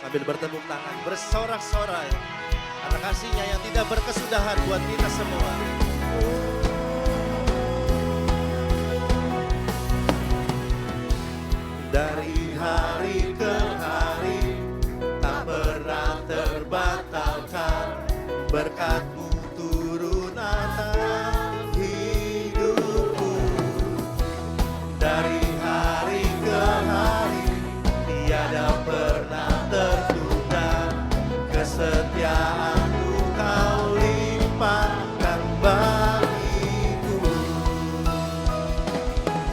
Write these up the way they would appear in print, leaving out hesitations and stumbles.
Sambil bertepuk tangan, bersorak-sorai karena kasih-Nya yang tidak berkesudahan buat kita semua. Dari hari ke hari tak pernah terbatalkan, berkat-Mu turun atas hidupku. Dari hari ke hari tiada pernah tertunda, kesetiaan-Mu Kau limpahkan bagiku.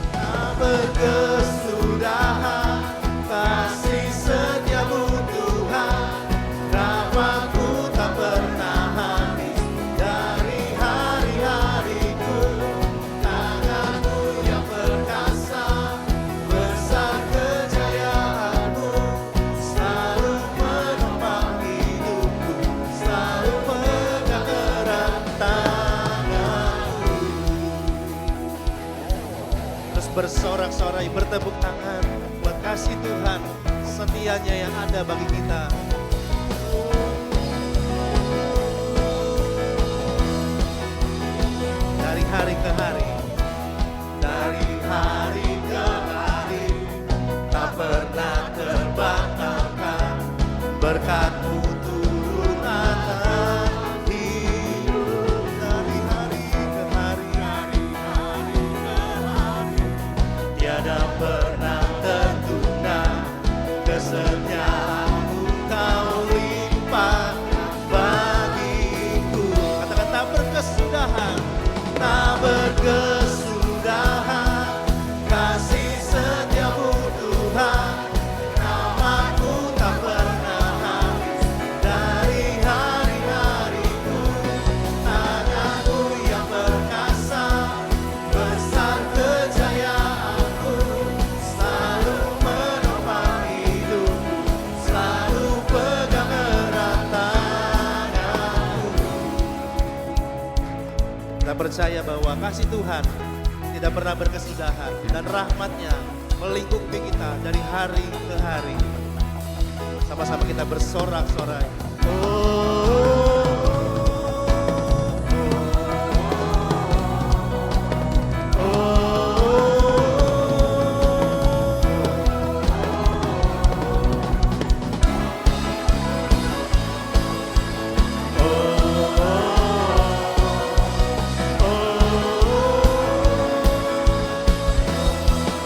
Tak berkesudahan kasih setia-Mu Tuhan, rahmat-Mu tak pernah habis dari hari-hariku. Tangan-Mu yang perkasa, besar kejayaan-Mu, selalu menopang hidupku, selalu pegang erat tangan-Mu. Terus bersorak-sorai, bertepuk tangan buat kasih Tuhan setianya yang ada bagi kita. Dari hari ke hari, dari hari ke hari tak pernah terbatalkan, berkat-Mu turun atas hidup. Dari hari ke hari, tiada pernah tertunda, kesetiaan-Mu Kau limpahkan bagiku. Katakan tak berkesudahan, tak berkesudahan kasih setia-Mu Tuhan, rahmat-Mu tak pernah habis dari hari-hariku. Tangan-Mu yang perkasa, besar kejayaan-Mu, selalu menopang hidupku, selalu pegang erat tangan-Mu. Kita percaya bahwa kasih Tuhan tidak pernah berkesudahan dan rahmat-Nya melingkupi kita dari hari ke hari. Sama-sama kita bersorak-sorai.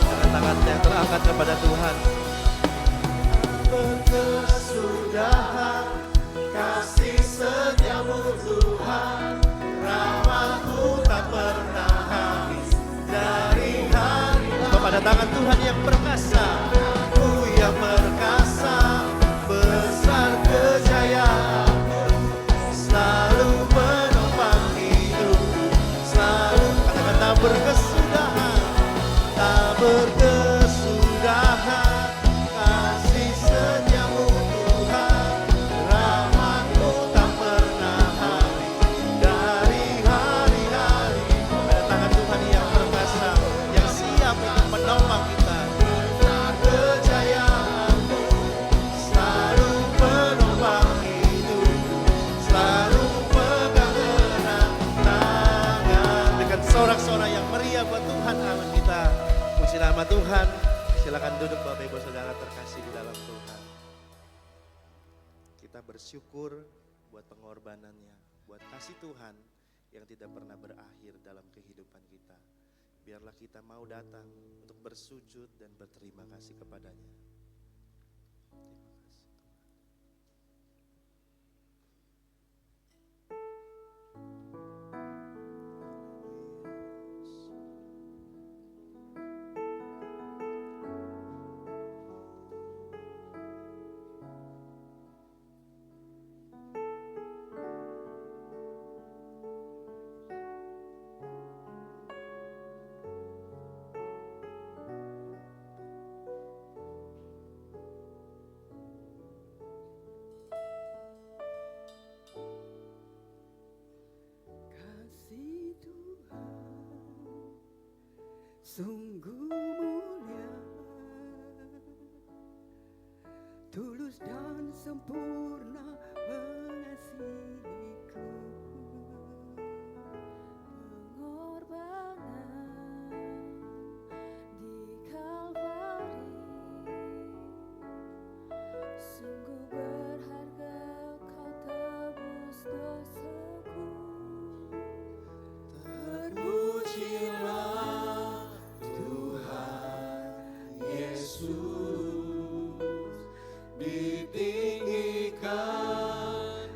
Tangan-tangannya terangkat kepada Tuhan. Berkesudahan kasih setia-Mu Tuhan, rahmat-Mu tak pernah habis dari hari. Kepada tangan Tuhan yang perkasa, Mu yang perkasa, besar kejayaan-Mu, selalu menopang hidupku, selalu. Katakan tak berkesudahan, tak berkesudahan kasih setia-Mu Tuhan, rahmat-Mu tak pernah habis dari hari-hari. Pada tangan Tuhan yang perkasa, yang siap untuk menopang kita. Besar kejayaan-Mu, selalu menopang hidupku, selalu pegang erat tangan. Dengan sorak-sorai yang meriah buat Tuhan Allah kita. Puji nama Tuhan. Silakan duduk Bapak Ibu Saudara terkasih di dalam Tuhan. Kita bersyukur buat pengorbanannya, buat kasih Tuhan yang tidak pernah berakhir dalam kehidupan kita. Biarlah kita mau datang untuk bersujud dan berterima kasih kepadanya. Terima kasih. sungguh mulia, tulus dan sempurna mengasihiku. Pengorbanan di Kalvari sungguh berharga, kau tebus dosaku. Terpujilah Tuhan Yesus, ditinggikan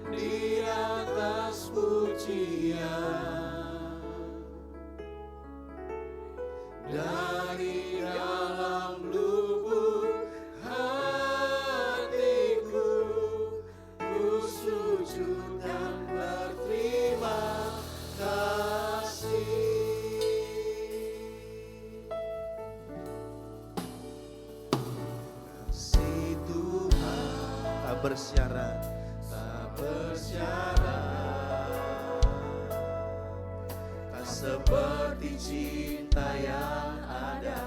di atas pujian, dari dalam lubuk hatiku ku sujud dan berterima kasih. Kasih Tuhan tak bersyarat, tak bersyarat, tak seperti cinta yang ada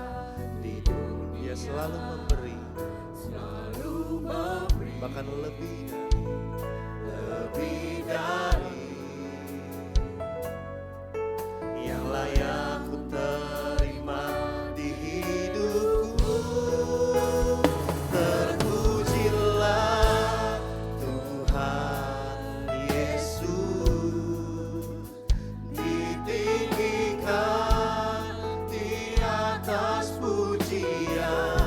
di dunia. Selalu memberi, bahkan lebih dari yang layak ku terima di hidupku. Terpujilah Tuhan Yesus, ditinggikan di atas pujian,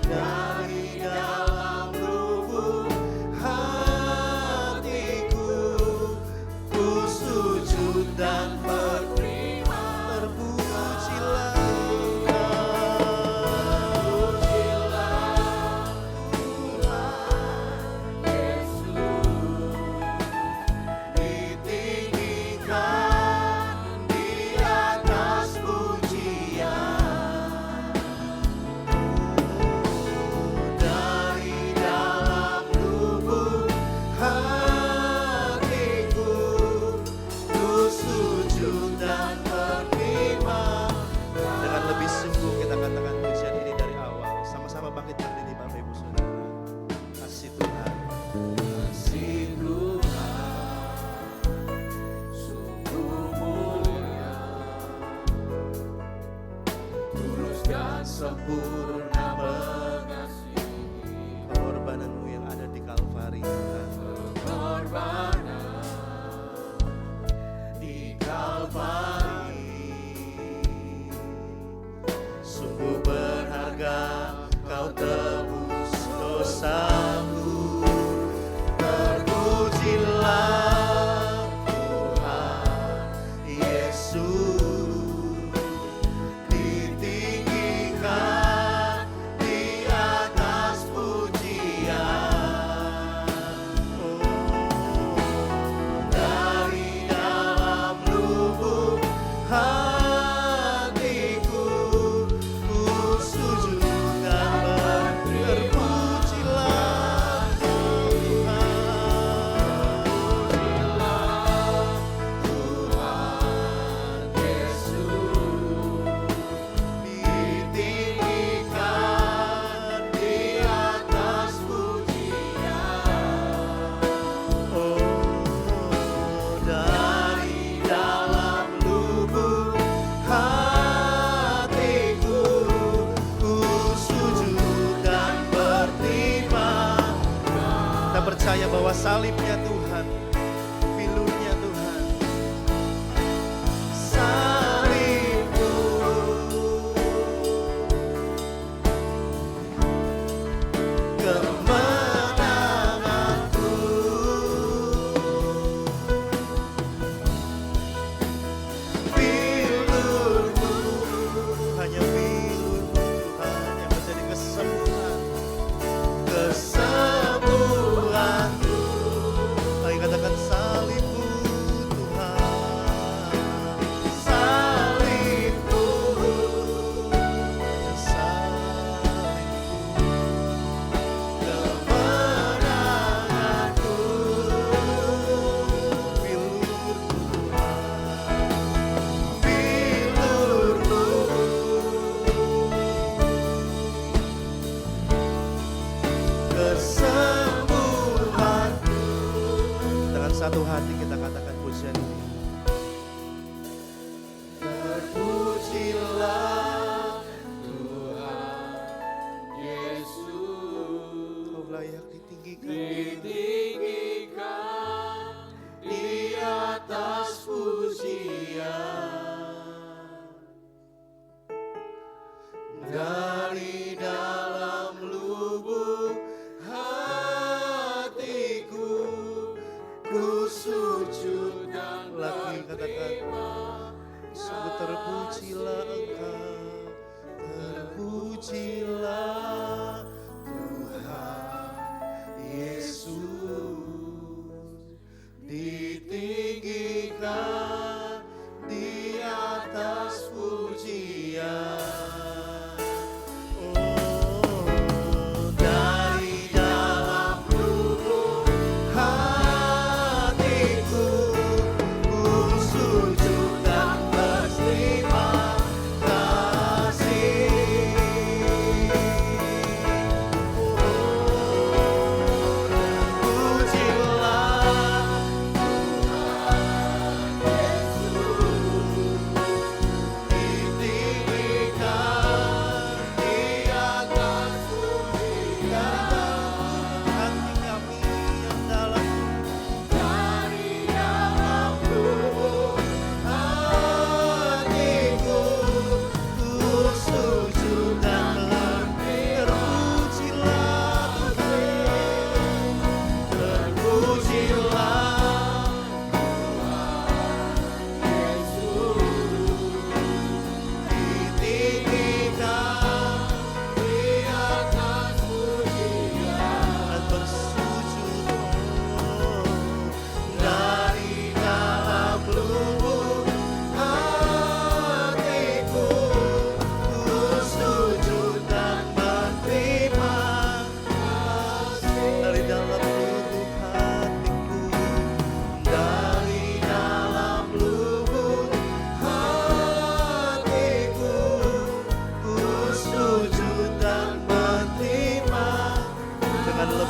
dari dalam lubuk hatiku ku sujud dan berterima. Terpujilah Tuhan Yesus, ditinggikan di atas pujian, dari dalam lubuk hatiku ku sujud dan berterima. Dengan lebih sungguh kita katakan pujian ini dari awal. Sama-sama bangkit berdiri Bapak Ibu Saudara. Kasih Tuhan, kasih Tuhan sungguh mulia, tulus dan sempurna mengasihi. Pengorbananmu yang ada di Kalvari, Tuhan. Pengorbanan di Kalvari sungguh berharga, kau tebus dosaku. Terpujilah Tuhan Yesus, ditinggikan di atas pujian, dari dalam lubuk hatiku ku sujud dan terpujilah Tuhan Yesus, ditinggikan di atas pujian, dari dalam lubuk hatiku ku sujud dan berterima. Kita percaya bahwa salibnya Tuhan, pilunya Tuhan, salibmu, kemenanganku, pilurmu, hanya pilurmu Tuhan yang menjadi kesembuhan, kesembuhanku. dari dalam lubuk hatiku, ku sujud dan lagi katakan, sungguh terpujilah Engkau, terpujilah Tuhan Yesus, ditinggikan di atas pujian. Oh, dari dalam lubuk hatiku, ku sujud dan berterima kasih.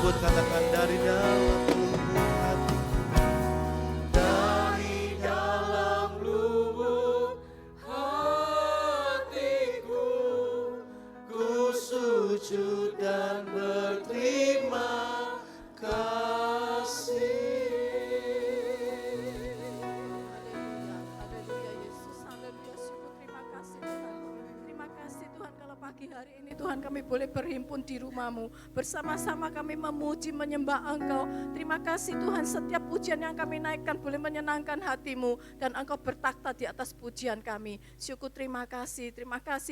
Katakan dari dalam lubuk hatiku, dari dalam lubuk hatiku, ku sujud dan berterima kasih. Haleluya Yesus, haleluya, syukur, terima kasih Tuhan. Terima kasih Tuhan kalau pagi hari ini Tuhan kami boleh berhimpun di rumah-Mu. Bersama-sama kami memuji, menyembah Engkau. Terima kasih Tuhan, setiap pujian yang kami naikkan boleh menyenangkan hati-Mu. Dan Engkau bertakhta di atas pujian kami. Syukur, terima kasih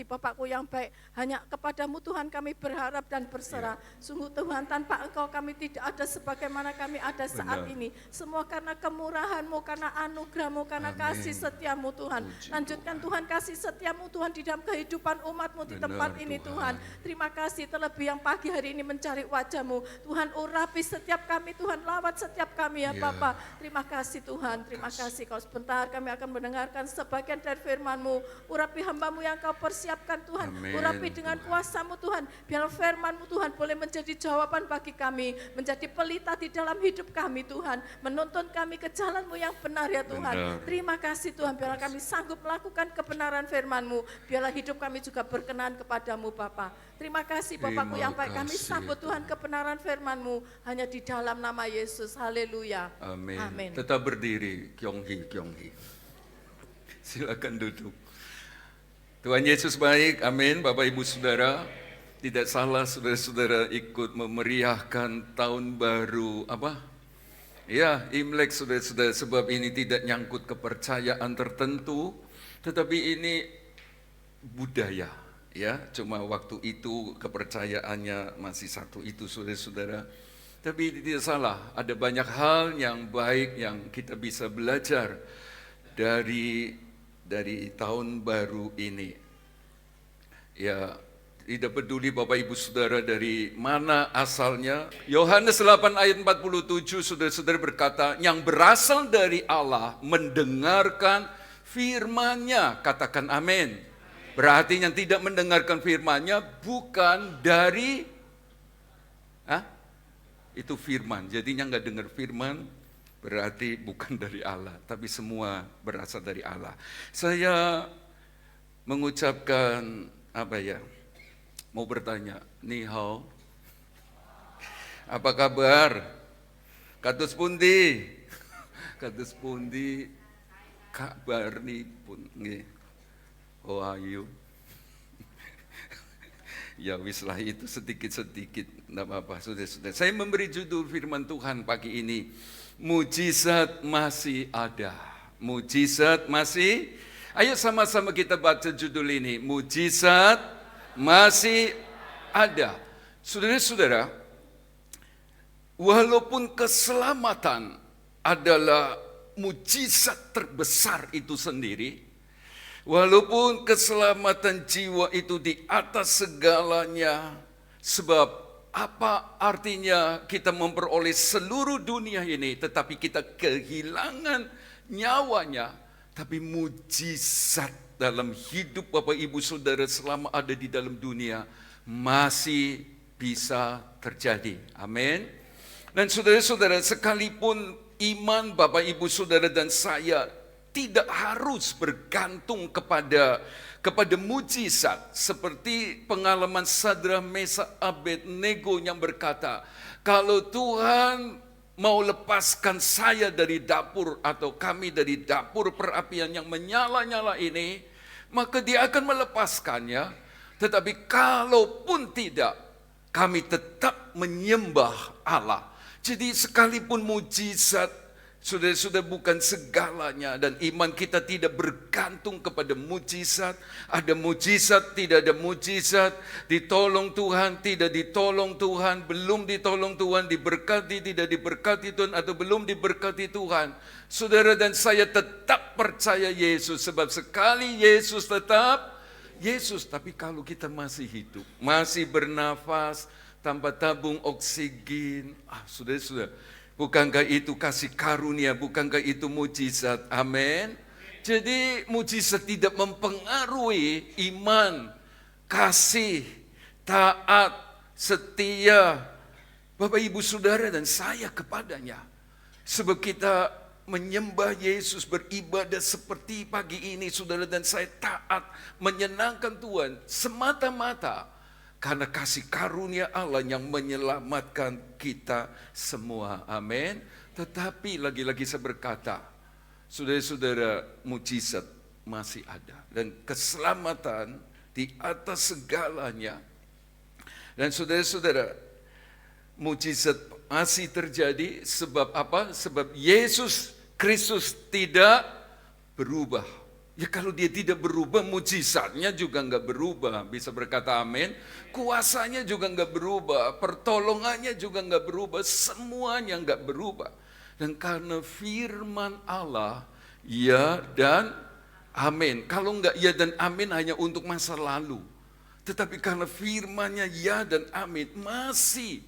Bapakku yang baik. Hanya kepadamu Tuhan kami berharap dan berserah. Sungguh Tuhan, tanpa Engkau kami tidak ada sebagaimana kami ada saat ini. Semua karena kemurahan-Mu, karena anugerah-Mu, karena kasih setia-Mu Tuhan. Lanjutkan Tuhan kasih setia-Mu Tuhan di dalam kehidupan umat-Mu di tempat ini Tuhan. Terima kasih terlebih yang pagi hari ini mencari wajah-Mu. Tuhan urapi setiap kami Tuhan, lawat setiap kami ya Bapa. Terima kasih Tuhan, terima kasih. Kalau sebentar kami akan mendengarkan sebagian dari firman-Mu. Urapi hamba-Mu yang Kau persiapkan Tuhan. Urapi dengan kuasa-Mu Tuhan. Biar firman-Mu Tuhan boleh menjadi jawaban bagi kami. Menjadi pelita di dalam hidup kami Tuhan. Menuntun kami ke jalan-Mu yang benar ya Tuhan. Terima kasih Tuhan, biarlah kami sanggup melakukan kebenaran firman-Mu. Biarlah hidup kami juga berkenan kepadamu Bapa. Terima kasih Bapakku yang baik, kami sambut Tuhan kebenaran firman-Mu hanya di dalam nama Yesus. Haleluya. Amin. Amin. Tetap berdiri, Kyonghi. Silakan duduk. Tuhan Yesus baik, amin. Bapak Ibu Saudara, tidak salah saudara-saudara ikut memeriahkan tahun baru Ya, Imlek saudara-saudara, sebab ini tidak nyangkut kepercayaan tertentu, tetapi ini budaya. Ya, cuma waktu itu kepercayaannya masih satu itu saudara-saudara. Tapi tidak salah, ada banyak hal yang baik yang kita bisa belajar dari tahun baru ini. Ya, tidak peduli Bapak Ibu Saudara dari mana asalnya. Yohanes 8 ayat 47 saudara-saudara berkata, yang berasal dari Allah mendengarkan firman-Nya, katakan amin. Berarti yang tidak mendengarkan firman-Nya bukan dari itu firman. Jadinya nggak dengar firman berarti bukan dari Allah, tapi semua berasal dari Allah. Saya mengucapkan mau bertanya, ni hao, apa kabar? Kados pundi? Kados pundi? Kabar nipun nggih. Oh ayu. Ya wislah itu sedikit-sedikit, enggak apa-apa. Saudara-saudara, saya memberi judul firman Tuhan pagi ini, mujizat masih ada. Mujizat masih. Ayo sama-sama kita baca judul ini, mujizat masih ada. Saudara-saudara, walaupun keselamatan adalah mujizat terbesar itu sendiri, walaupun keselamatan jiwa itu di atas segalanya, sebab apa artinya kita memperoleh seluruh dunia ini, tetapi kita kehilangan nyawanya, tapi mujizat dalam hidup Bapak Ibu Saudara selama ada di dalam dunia masih bisa terjadi. Amin. Dan saudara-saudara, sekalipun iman Bapak Ibu Saudara dan saya tidak harus bergantung kepada mujizat, seperti pengalaman Sadrak, Mesak, Abednego yang berkata, kalau Tuhan mau lepaskan saya dari dapur atau kami dari dapur perapian yang menyala-nyala ini, maka Dia akan melepaskannya. Tetapi kalaupun tidak, kami tetap menyembah Allah. Jadi sekalipun mujizat, sudah bukan segalanya, dan iman kita tidak bergantung kepada mujizat. Ada mujizat, tidak ada mujizat, ditolong Tuhan, tidak ditolong Tuhan, belum ditolong Tuhan, diberkati, tidak diberkati Tuhan, atau belum diberkati Tuhan. Saudara dan saya tetap percaya Yesus, sebab sekali Yesus tetap Yesus. Tapi kalau kita masih hidup, masih bernafas, tanpa tabung oksigen, saudara-saudara, bukankah itu kasih karunia, bukankah itu mujizat? Amin. Jadi mujizat tidak mempengaruhi iman, kasih, taat, setia Bapak Ibu Saudara dan saya kepadanya. Sebab kita menyembah Yesus, beribadah seperti pagi ini, saudara dan saya taat, menyenangkan Tuhan semata-mata karena kasih karunia Allah yang menyelamatkan kita semua. Amin. Tetapi lagi-lagi saya berkata, saudara-saudara, mujizat masih ada. Dan keselamatan di atas segalanya. Dan saudara-saudara, mujizat masih terjadi sebab apa? Sebab Yesus Kristus tidak berubah. Ya kalau Dia tidak berubah, mujizatnya juga enggak berubah. Bisa berkata amin. Kuasanya juga enggak berubah, pertolongannya juga enggak berubah, semuanya enggak berubah. Dan karena firman Allah, ya dan amin. Kalau enggak ya dan amin hanya untuk masa lalu. Tetapi karena firman-Nya ya dan amin, masih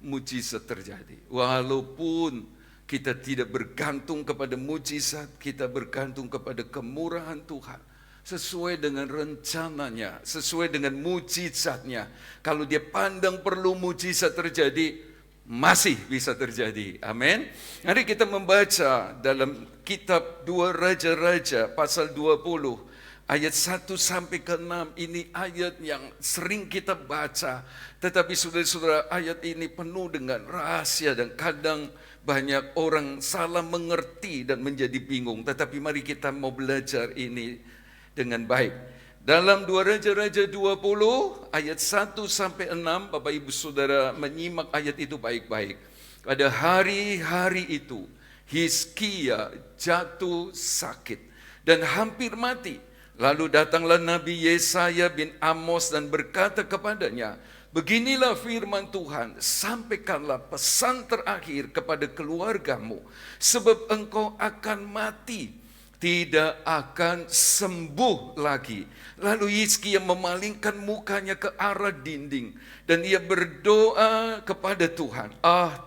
mujizat terjadi. Walaupun kita tidak bergantung kepada mujizat, kita bergantung kepada kemurahan Tuhan. Sesuai dengan rencananya, sesuai dengan mujizatnya. Kalau Dia pandang perlu mujizat terjadi, masih bisa terjadi. Amin. Mari kita membaca dalam kitab 2 Raja-Raja pasal 20 ayat 1 sampai ke 6. Ini ayat yang sering kita baca, tetapi saudara-saudara, ayat ini penuh dengan rahasia dan kadang banyak orang salah mengerti dan menjadi bingung. Tetapi mari kita mau belajar ini dengan baik. Dalam 2 Raja-Raja 20 ayat 1 sampai 6, Bapak Ibu Saudara menyimak ayat itu baik-baik. Pada hari-hari itu Hizkia jatuh sakit dan hampir mati. Lalu datanglah Nabi Yesaya bin Amos dan berkata kepadanya, beginilah firman Tuhan, sampaikanlah pesan terakhir kepada keluargamu, sebab engkau akan mati, tidak akan sembuh lagi. Lalu Hizkia memalingkan mukanya ke arah dinding dan ia berdoa kepada Tuhan,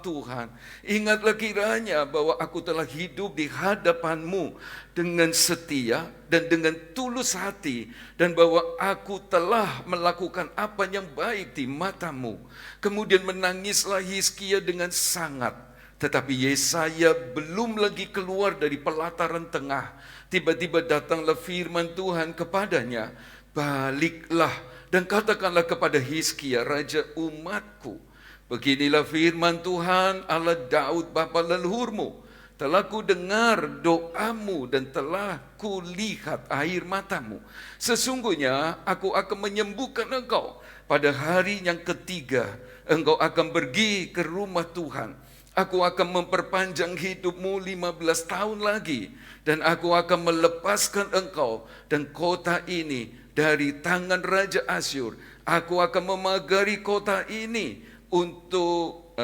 Tuhan, ingatlah kiranya bahwa aku telah hidup di hadapan-Mu dengan setia dan dengan tulus hati, dan bahwa aku telah melakukan apa yang baik di mata-Mu. Kemudian menangislah Hizkia dengan sangat. Tetapi Yesaya belum lagi keluar dari pelataran tengah. Tiba-tiba datanglah firman Tuhan kepadanya, baliklah dan katakanlah kepada Hizkia, raja umatku, beginilah firman Tuhan Allah Daud bapa leluhurmu. telah ku dengar doamu dan telah ku lihat air matamu. Sesungguhnya aku akan menyembuhkan engkau. Pada hari yang ketiga, engkau akan pergi ke rumah Tuhan. Aku akan memperpanjang hidupmu 15 tahun lagi. Dan aku akan melepaskan engkau dan kota ini dari tangan Raja Asyur. Aku akan memagari kota ini untuk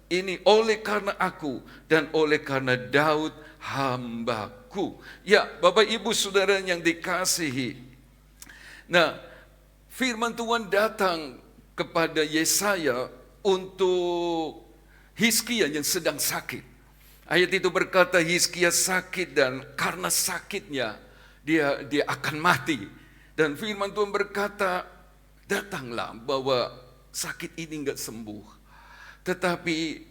ini oleh karena aku dan oleh karena Daud hambaku. Ya, Bapak Ibu Saudara yang dikasihi. Nah, firman Tuhan datang kepada Yesaya untuk Hizkia yang sedang sakit. Ayat itu berkata Hizkia sakit dan karena sakitnya dia akan mati. Dan firman Tuhan berkata, datanglah bahwa sakit ini enggak sembuh. Tetapi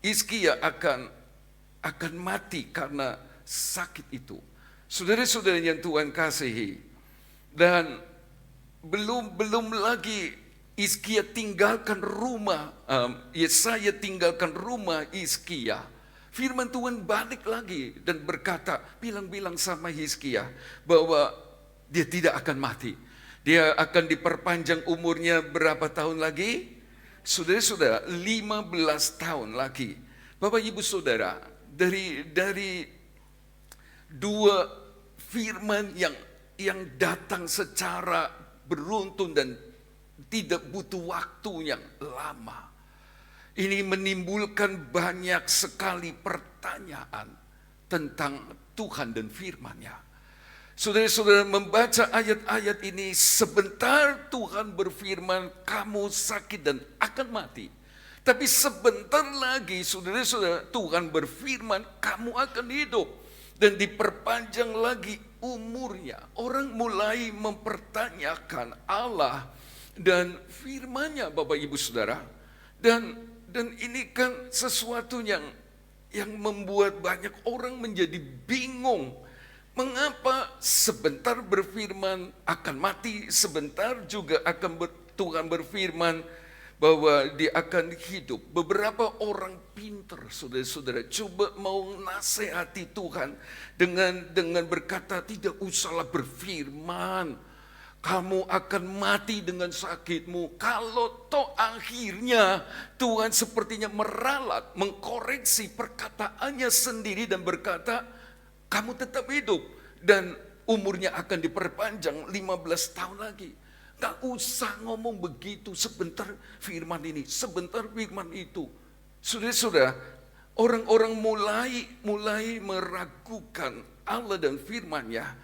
Hizkia akan mati karena sakit itu. Saudara-saudara yang Tuhan kasihi, dan belum lagi Hizkia tinggalkan rumah, Yesaya tinggalkan rumah Hizkia. Firman Tuhan balik lagi dan berkata, bilang sama Hizkia bahwa dia tidak akan mati. Dia akan diperpanjang umurnya berapa tahun lagi? Saudara-saudara, 15 tahun lagi. Bapak Ibu Saudara, dari dua firman yang datang secara beruntun dan tidak butuh waktu yang lama. Ini menimbulkan banyak sekali pertanyaan tentang Tuhan dan firman-Nya. Saudara-saudara membaca ayat-ayat ini, sebentar Tuhan berfirman, kamu sakit dan akan mati. Tapi sebentar lagi saudara-saudara Tuhan berfirman, kamu akan hidup. Dan diperpanjang lagi umurnya. Orang mulai mempertanyakan Allah dan firman-Nya, Bapak Ibu Saudara. Dan ini kan sesuatu yang membuat banyak orang menjadi bingung. Mengapa sebentar berfirman akan mati, sebentar juga Tuhan berfirman bahwa dia akan hidup. Beberapa orang pintar, saudara-saudara, coba mau nasihati Tuhan dengan berkata, tidak usahlah berfirman, kamu akan mati dengan sakitmu. Kalau toh akhirnya Tuhan sepertinya meralat, mengkoreksi perkataannya sendiri dan berkata, kamu tetap hidup dan umurnya akan diperpanjang 15 tahun lagi. Gak usah ngomong begitu, sebentar firman ini, sebentar firman itu. Saudara-saudara, orang-orang mulai meragukan Allah dan firman-Nya.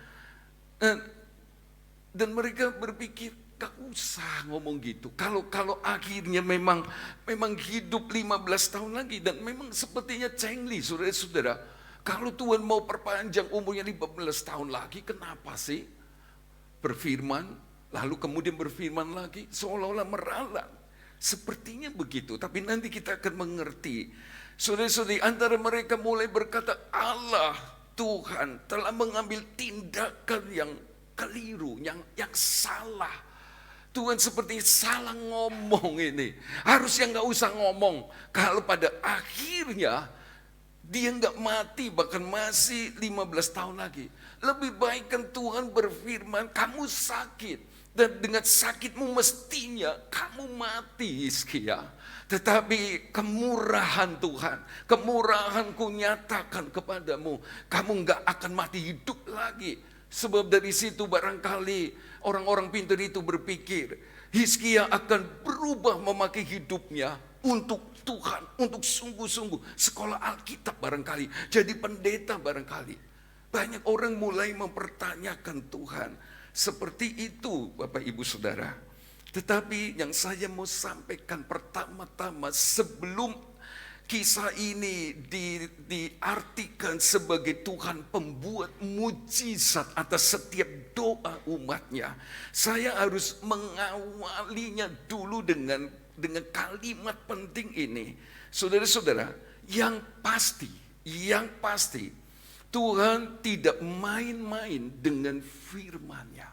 Dan mereka berpikir, gak usah ngomong gitu. Kalau akhirnya memang hidup 15 tahun lagi dan memang sepertinya cengli, saudara-saudara. Kalau Tuhan mau perpanjang umurnya 15 tahun lagi, kenapa sih berfirman, lalu kemudian berfirman lagi, seolah-olah meralat. Sepertinya begitu, tapi nanti kita akan mengerti. Saudara-saudari, antara mereka mulai berkata, Allah, Tuhan telah mengambil tindakan yang keliru, yang salah. Tuhan seperti salah ngomong ini. Harusnya gak usah ngomong. Kalau pada akhirnya dia nggak mati, bahkan masih 15 tahun lagi. Lebih baik kan Tuhan berfirman, kamu sakit. Dan dengan sakitmu mestinya kamu mati, Hizkia. Tetapi kemurahan Tuhan, kemurahanku nyatakan kepadamu, kamu nggak akan mati, hidup lagi. Sebab dari situ barangkali orang-orang pintar itu berpikir, Hizkia akan berubah memakai hidupnya untuk Tuhan, untuk sungguh-sungguh sekolah Alkitab barangkali, jadi pendeta barangkali. Banyak orang mulai mempertanyakan Tuhan. Seperti itu Bapak Ibu Saudara. Tetapi yang saya mau sampaikan pertama-tama sebelum kisah ini diartikan sebagai Tuhan pembuat mujizat atas setiap doa umatnya, saya harus mengawalinya dulu dengan kalimat penting ini. Saudara-saudara, yang pasti Tuhan tidak main-main dengan firman-Nya.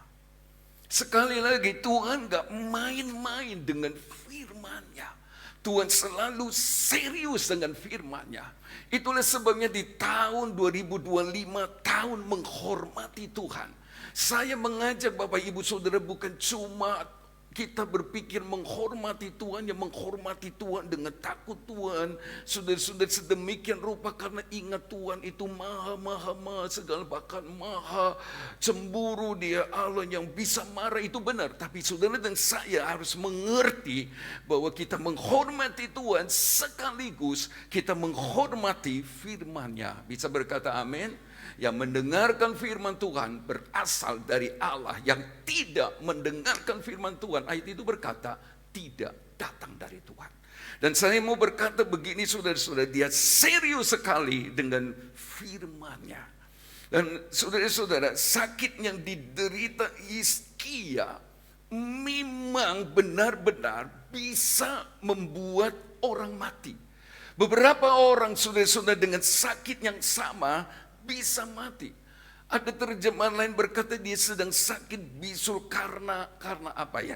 Sekali lagi, Tuhan gak main-main dengan firman-Nya. Tuhan selalu serius dengan firman-Nya. Itulah sebabnya di tahun 2025, tahun menghormati Tuhan. Saya mengajak Bapak Ibu Saudara bukan cuma kita berpikir menghormati Tuhan, yang menghormati Tuhan dengan takut Tuhan. Saudara-saudara, sedemikian rupa karena ingat Tuhan itu maha segala, bahkan maha cemburu. Dia Allah yang bisa marah, itu benar. Tapi saudara dan saya harus mengerti bahwa kita menghormati Tuhan sekaligus kita menghormati firman-Nya. Bisa berkata amin? Yang mendengarkan firman Tuhan berasal dari Allah. Yang tidak mendengarkan firman Tuhan, ayat itu berkata, tidak datang dari Tuhan. Dan saya mau berkata begini saudara-saudara, dia serius sekali dengan firman-Nya. Dan saudara-saudara, sakit yang diderita Hizkia memang benar-benar bisa membuat orang mati. Beberapa orang saudara-saudara dengan sakit yang sama bisa mati. Ada terjemahan lain berkata dia sedang sakit bisul karena apa ya?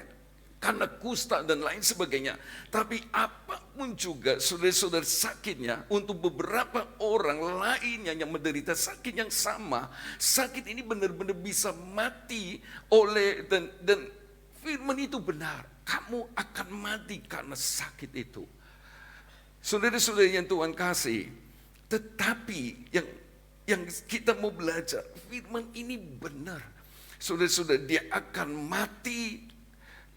Karena kusta dan lain sebagainya. Tapi apapun juga saudara-saudara sakitnya, untuk beberapa orang lainnya yang menderita sakit yang sama, sakit ini benar-benar bisa mati oleh dan firman itu benar. Kamu akan mati karena sakit itu. Saudara-saudara yang Tuhan kasih, tetapi yang kita mau belajar, firman ini benar. Saudara-saudara, dia akan mati,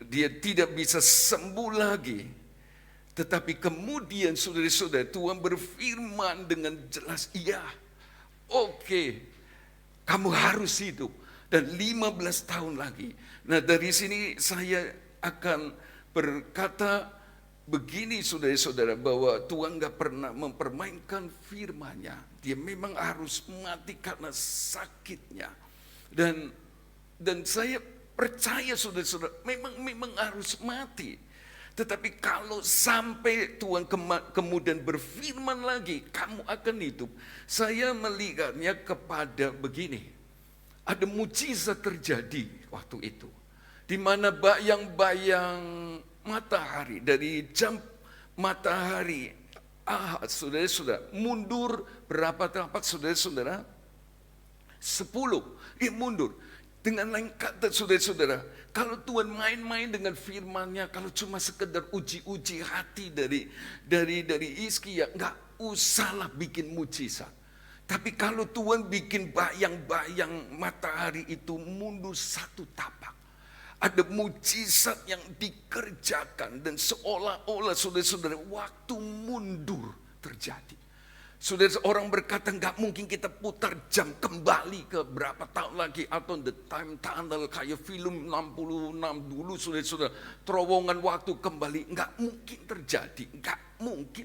dia tidak bisa sembuh lagi. Tetapi kemudian saudara-saudara, Tuhan berfirman dengan jelas, iya, oke, kamu harus hidup. Dan 15 tahun lagi. Nah, dari sini saya akan berkata begini saudara-saudara, bahwa Tuhan gak pernah mempermainkan firman-Nya. Dia memang harus mati karena sakitnya. Dan saya percaya saudara-saudara, memang harus mati. Tetapi kalau sampai Tuhan kemudian berfirman lagi, kamu akan hidup. Saya melihatnya kepada begini. Ada mujizat terjadi waktu itu. Di mana bayang-bayang matahari, dari jam matahari saudara-saudara mundur berapa tapak saudara-saudara? 10. Dia mundur. Dengan lain kata saudara-saudara, kalau Tuhan main-main dengan firman-Nya, kalau cuma sekedar uji-uji hati dari Hizkia, nggak usahlah bikin mujizat. Tapi kalau Tuhan bikin bayang-bayang matahari itu mundur 1 tapak, ada mujizat yang dikerjakan dan seolah-olah saudara-saudara waktu mundur terjadi. Saudara, orang berkata nggak mungkin kita putar jam kembali ke berapa tahun lagi atau the time tunnel kayak film 66 dulu saudara-saudara, terowongan waktu kembali, nggak mungkin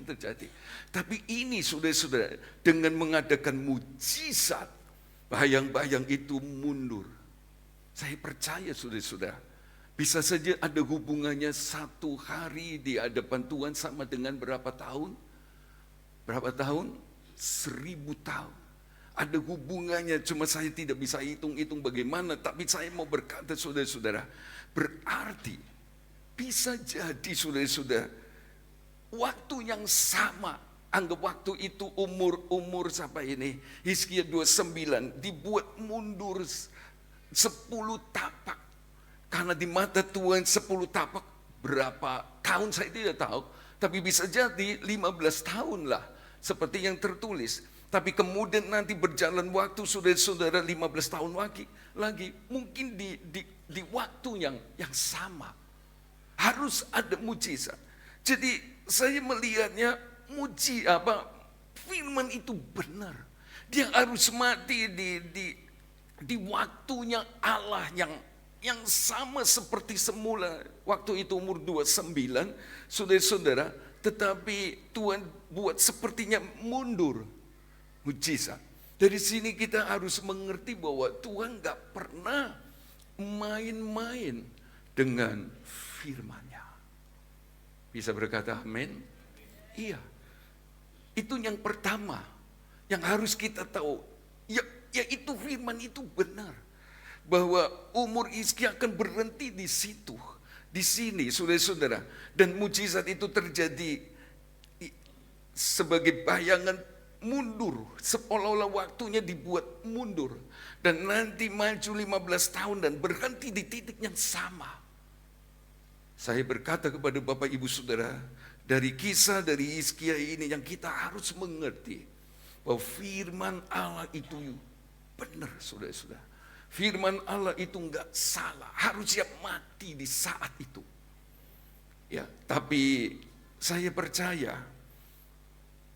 terjadi. Tapi ini saudara-saudara, dengan mengadakan mujizat, bayang-bayang itu mundur. Saya percaya saudara-saudara, bisa saja ada hubungannya 1 hari di hadapan Tuhan sama dengan berapa tahun? Berapa tahun? 1000 tahun. Ada hubungannya, cuma saya tidak bisa hitung-hitung bagaimana. Tapi saya mau berkata saudara-saudara, berarti bisa jadi saudara-saudara, waktu yang sama, anggap waktu itu umur siapa ini? Hizkia 29, dibuat mundur 10 tapak. Karena di mata Tuhan 10 tapak berapa tahun saya tidak tahu. Tapi bisa jadi 15 tahun lah. Seperti yang tertulis. Tapi kemudian nanti berjalan waktu saudara-saudara 15 tahun lagi. Mungkin di waktu yang sama. Harus ada mujizat. Jadi saya melihatnya firman itu benar. Dia harus mati di waktunya Allah yang sama seperti semula. Waktu itu umur 29, saudara-saudara, tetapi Tuhan buat sepertinya mundur. Mujizat. Dari sini kita harus mengerti bahwa Tuhan gak pernah main-main dengan firman-Nya. Bisa berkata amin? Iya. Itu yang pertama yang harus kita tahu. Ya itu firman itu benar. Bahwa umur Hizkia akan berhenti di situ. Di sini, saudara-saudara, dan mujizat itu terjadi sebagai bayangan mundur, seolah-olah waktunya dibuat mundur. Dan nanti maju 15 tahun dan berhenti di titik yang sama. Saya berkata kepada Bapak Ibu Saudara, dari kisah dari Hizkia ini yang kita harus mengerti, bahwa firman Allah itu benar, saudara-saudara. Firman Allah itu enggak salah, harus siap mati di saat itu. Ya, tapi saya percaya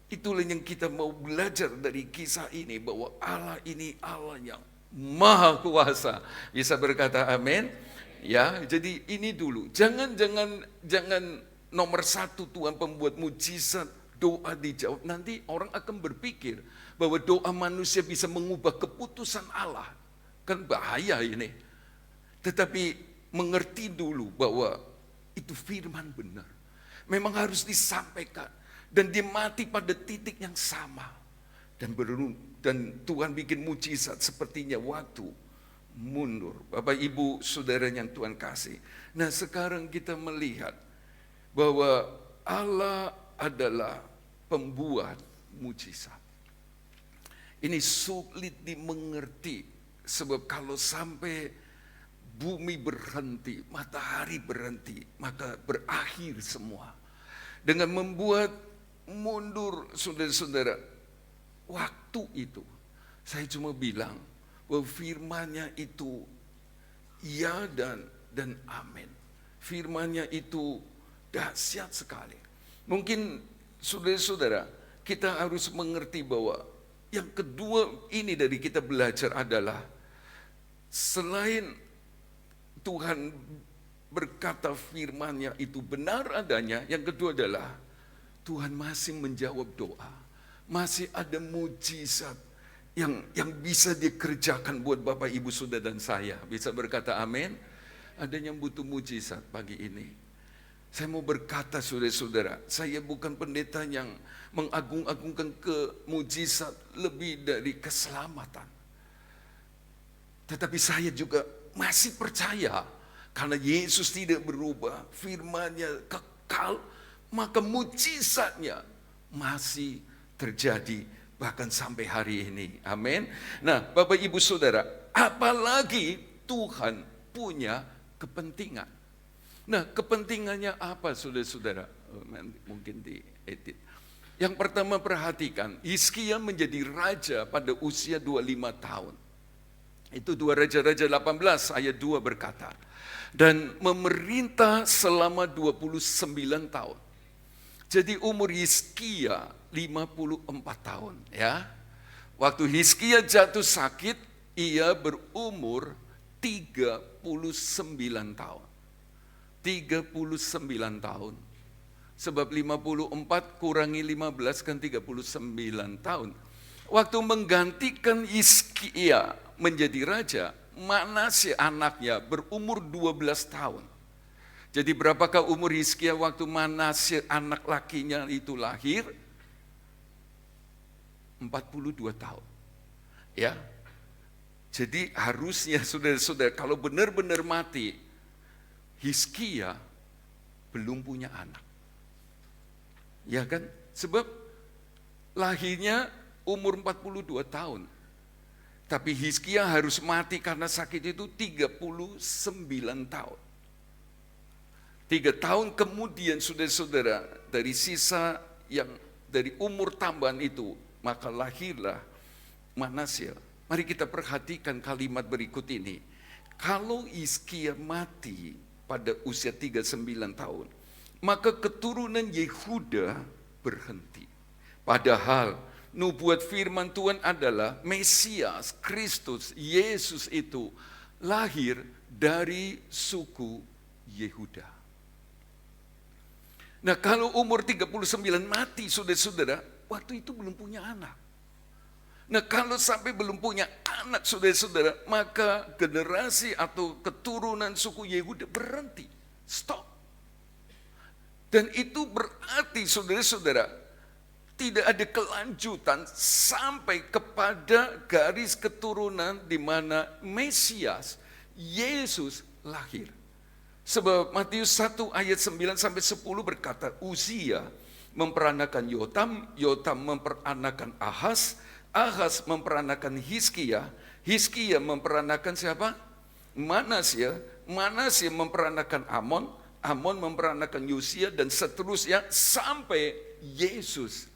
itulah yang kita mau belajar dari kisah ini, bahwa Allah ini Allah yang maha kuasa. Bisa berkata amin? Ya, jadi ini dulu. Jangan nomor satu Tuhan pembuat mujizat, doa dijawab. Nanti orang akan berpikir bahwa doa manusia bisa mengubah keputusan Allah. Kan bahaya ini. Tetapi mengerti dulu bahwa itu firman benar. Memang harus disampaikan. Dan dia mati pada titik yang sama. Dan Tuhan bikin mujizat sepertinya waktu mundur. Bapak Ibu Saudara yang Tuhan kasih. Nah sekarang kita melihat bahwa Allah adalah pembuat mujizat. Ini sulit dimengerti. Sebab kalau sampai bumi berhenti, matahari berhenti, maka berakhir semua. Dengan membuat mundur saudara-saudara waktu itu. Saya cuma bilang bahwa firman-Nya itu ya dan amin. Firman-Nya itu dahsyat sekali. Mungkin saudara-saudara kita harus mengerti bahwa yang kedua ini dari kita belajar adalah selain Tuhan berkata firman-Nya itu benar adanya, yang kedua adalah Tuhan masih menjawab doa. Masih ada mujizat yang bisa dikerjakan buat Bapak Ibu Saudara dan saya. Bisa berkata amin? Ada yang butuh mujizat pagi ini. Saya mau berkata saudara-saudara, saya bukan pendeta yang mengagung-agungkan ke mujizat lebih dari keselamatan. Tetapi saya juga masih percaya karena Yesus tidak berubah, firman-Nya kekal, maka mujizatnya masih terjadi bahkan sampai hari ini. Amin. Nah, Bapak Ibu Saudara, apalagi Tuhan punya kepentingan. Nah, kepentingannya apa saudara-saudara? Mungkin diedit. Yang pertama perhatikan, Hizkia menjadi raja pada usia 25 tahun. Itu 2 Raja-Raja 18 ayat 2 berkata. Dan memerintah selama 29 tahun. Jadi umur Hizkia 54 tahun. Ya. Waktu Hizkia jatuh sakit, ia berumur 39 tahun. 39 tahun. Sebab 54 kurangi 15 kan 39 tahun. Waktu menggantikan Hizkia menjadi raja, Manasye anaknya berumur 12 tahun. Jadi berapakah umur Hizkia waktu Manasye anak lakinya itu lahir? 42 tahun. Ya. Jadi harusnya saudara-saudara kalau benar-benar mati, Hizkia belum punya anak. Ya kan? Sebab lahirnya umur 42 tahun. Tapi Hizkia harus mati karena sakit itu 39 tahun. 3 tahun kemudian saudara-saudara dari sisa yang dari umur tambahan itu, maka lahirlah Manasye. Mari kita perhatikan kalimat berikut ini. Kalau Hizkia mati pada usia 39 tahun, maka keturunan Yehuda berhenti. Padahal nubuat firman Tuhan adalah Mesias, Kristus, Yesus itu lahir dari suku Yehuda. Nah kalau umur 39 mati saudara-saudara, waktu itu belum punya anak. Nah kalau sampai belum punya anak saudara-saudara, maka generasi atau keturunan suku Yehuda berhenti, stop. Dan itu berarti saudara-saudara, tidak ada kelanjutan sampai kepada garis keturunan di mana Mesias, Yesus lahir. Sebab Matius 1 ayat 9 sampai 10 berkata, Uzia memperanakan Yotam, Yotam memperanakan Ahaz, Ahaz memperanakan Hizkia, Hizkia memperanakan siapa? Manasya, Manasya memperanakan Amon, Amon memperanakan Yosia, dan seterusnya sampai Yesus.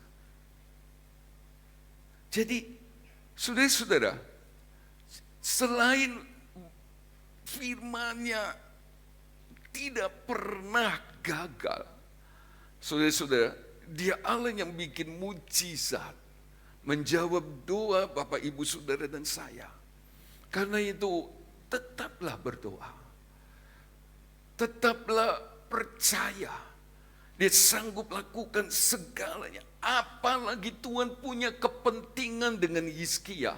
Jadi, saudara-saudara, selain firman-Nya tidak pernah gagal, saudara-saudara, Dia Allah yang bikin mujizat, menjawab doa Bapak, Ibu, Saudara, dan saya. Karena itu, tetaplah berdoa. Tetaplah percaya. Dia sanggup lakukan segalanya. Apalagi Tuhan punya kepentingan dengan Hizkia.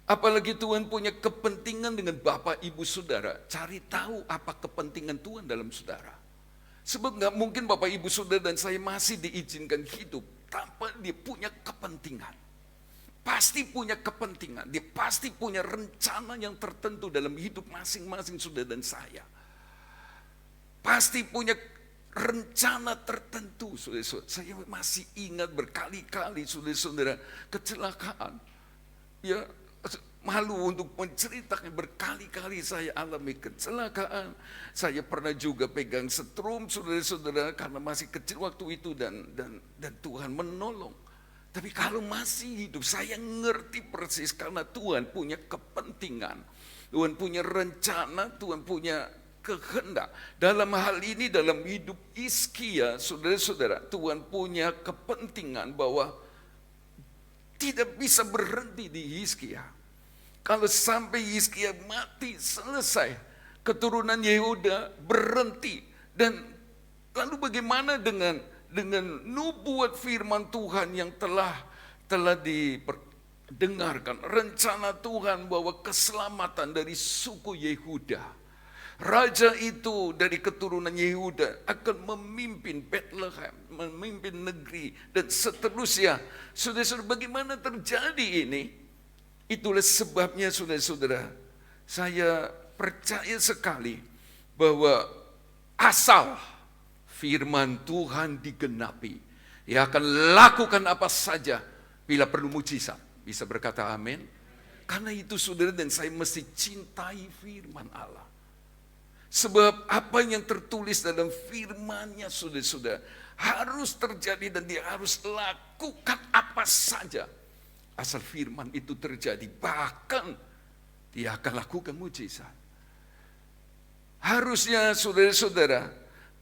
Apalagi Tuhan punya kepentingan dengan Bapak, Ibu, Saudara. Cari tahu apa kepentingan Tuhan dalam saudara. Sebab gak mungkin Bapak, Ibu, Saudara, dan saya masih diizinkan hidup tanpa dia punya kepentingan. Pasti punya kepentingan. Dia pasti punya rencana yang tertentu dalam hidup masing-masing saudara dan saya. Pasti punya rencana tertentu, saudara-saudara. Saya masih ingat berkali-kali, saudara-saudara, kecelakaan. Ya, malu untuk menceritakan, berkali-kali saya alami kecelakaan. Saya pernah juga pegang setrum, saudara-saudara, karena masih kecil waktu itu dan Tuhan menolong. Tapi kalau masih hidup, saya ngerti persis karena Tuhan punya kepentingan. Tuhan punya rencana, Tuhan punya kehendak. Dalam hal ini, dalam hidup Hizkia, saudara-saudara, Tuhan punya kepentingan bahwa tidak bisa berhenti di Hizkia. Kalau sampai Hizkia mati, selesai. Keturunan Yehuda berhenti. Dan lalu bagaimana dengan nubuat firman Tuhan yang telah didengarkan, rencana Tuhan bahwa keselamatan dari suku Yehuda, raja itu dari keturunan Yehuda akan memimpin Bethlehem, memimpin negeri dan seterusnya. Saudara-saudara, bagaimana terjadi ini? Itulah sebabnya saudara-saudara, saya percaya sekali bahwa asal firman Tuhan digenapi, Dia akan lakukan apa saja bila perlu mujizat. Bisa berkata amin? Karena itu saudara dan saya mesti cintai firman Allah. Sebab apa yang tertulis dalam firman-Nya saudara-saudara harus terjadi dan Dia harus lakukan apa saja. Asal firman itu terjadi, bahkan Dia akan lakukan mujizat. Harusnya saudara-saudara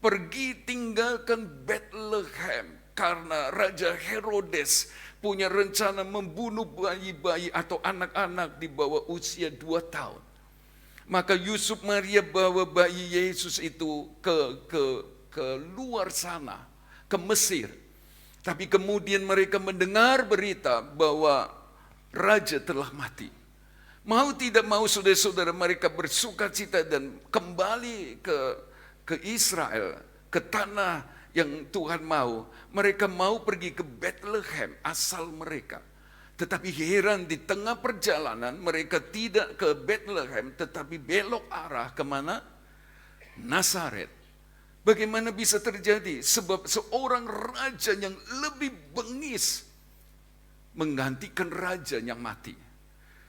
pergi tinggalkan Bethlehem karena Raja Herodes punya rencana membunuh bayi-bayi atau anak-anak di bawah usia 2 tahun. Maka Yusuf Maria bawa bayi Yesus itu ke luar sana, ke Mesir. Tapi kemudian mereka mendengar berita bahwa raja telah mati. Mau tidak mau saudara-saudara mereka bersuka cita dan kembali ke Israel, ke tanah yang Tuhan mau. Mereka mau pergi ke Bethlehem, asal mereka. Tetapi heran, di tengah perjalanan mereka tidak ke Bethlehem, tetapi belok arah kemana? Nazaret. Bagaimana bisa terjadi? Sebab seorang raja yang lebih bengis menggantikan raja yang mati.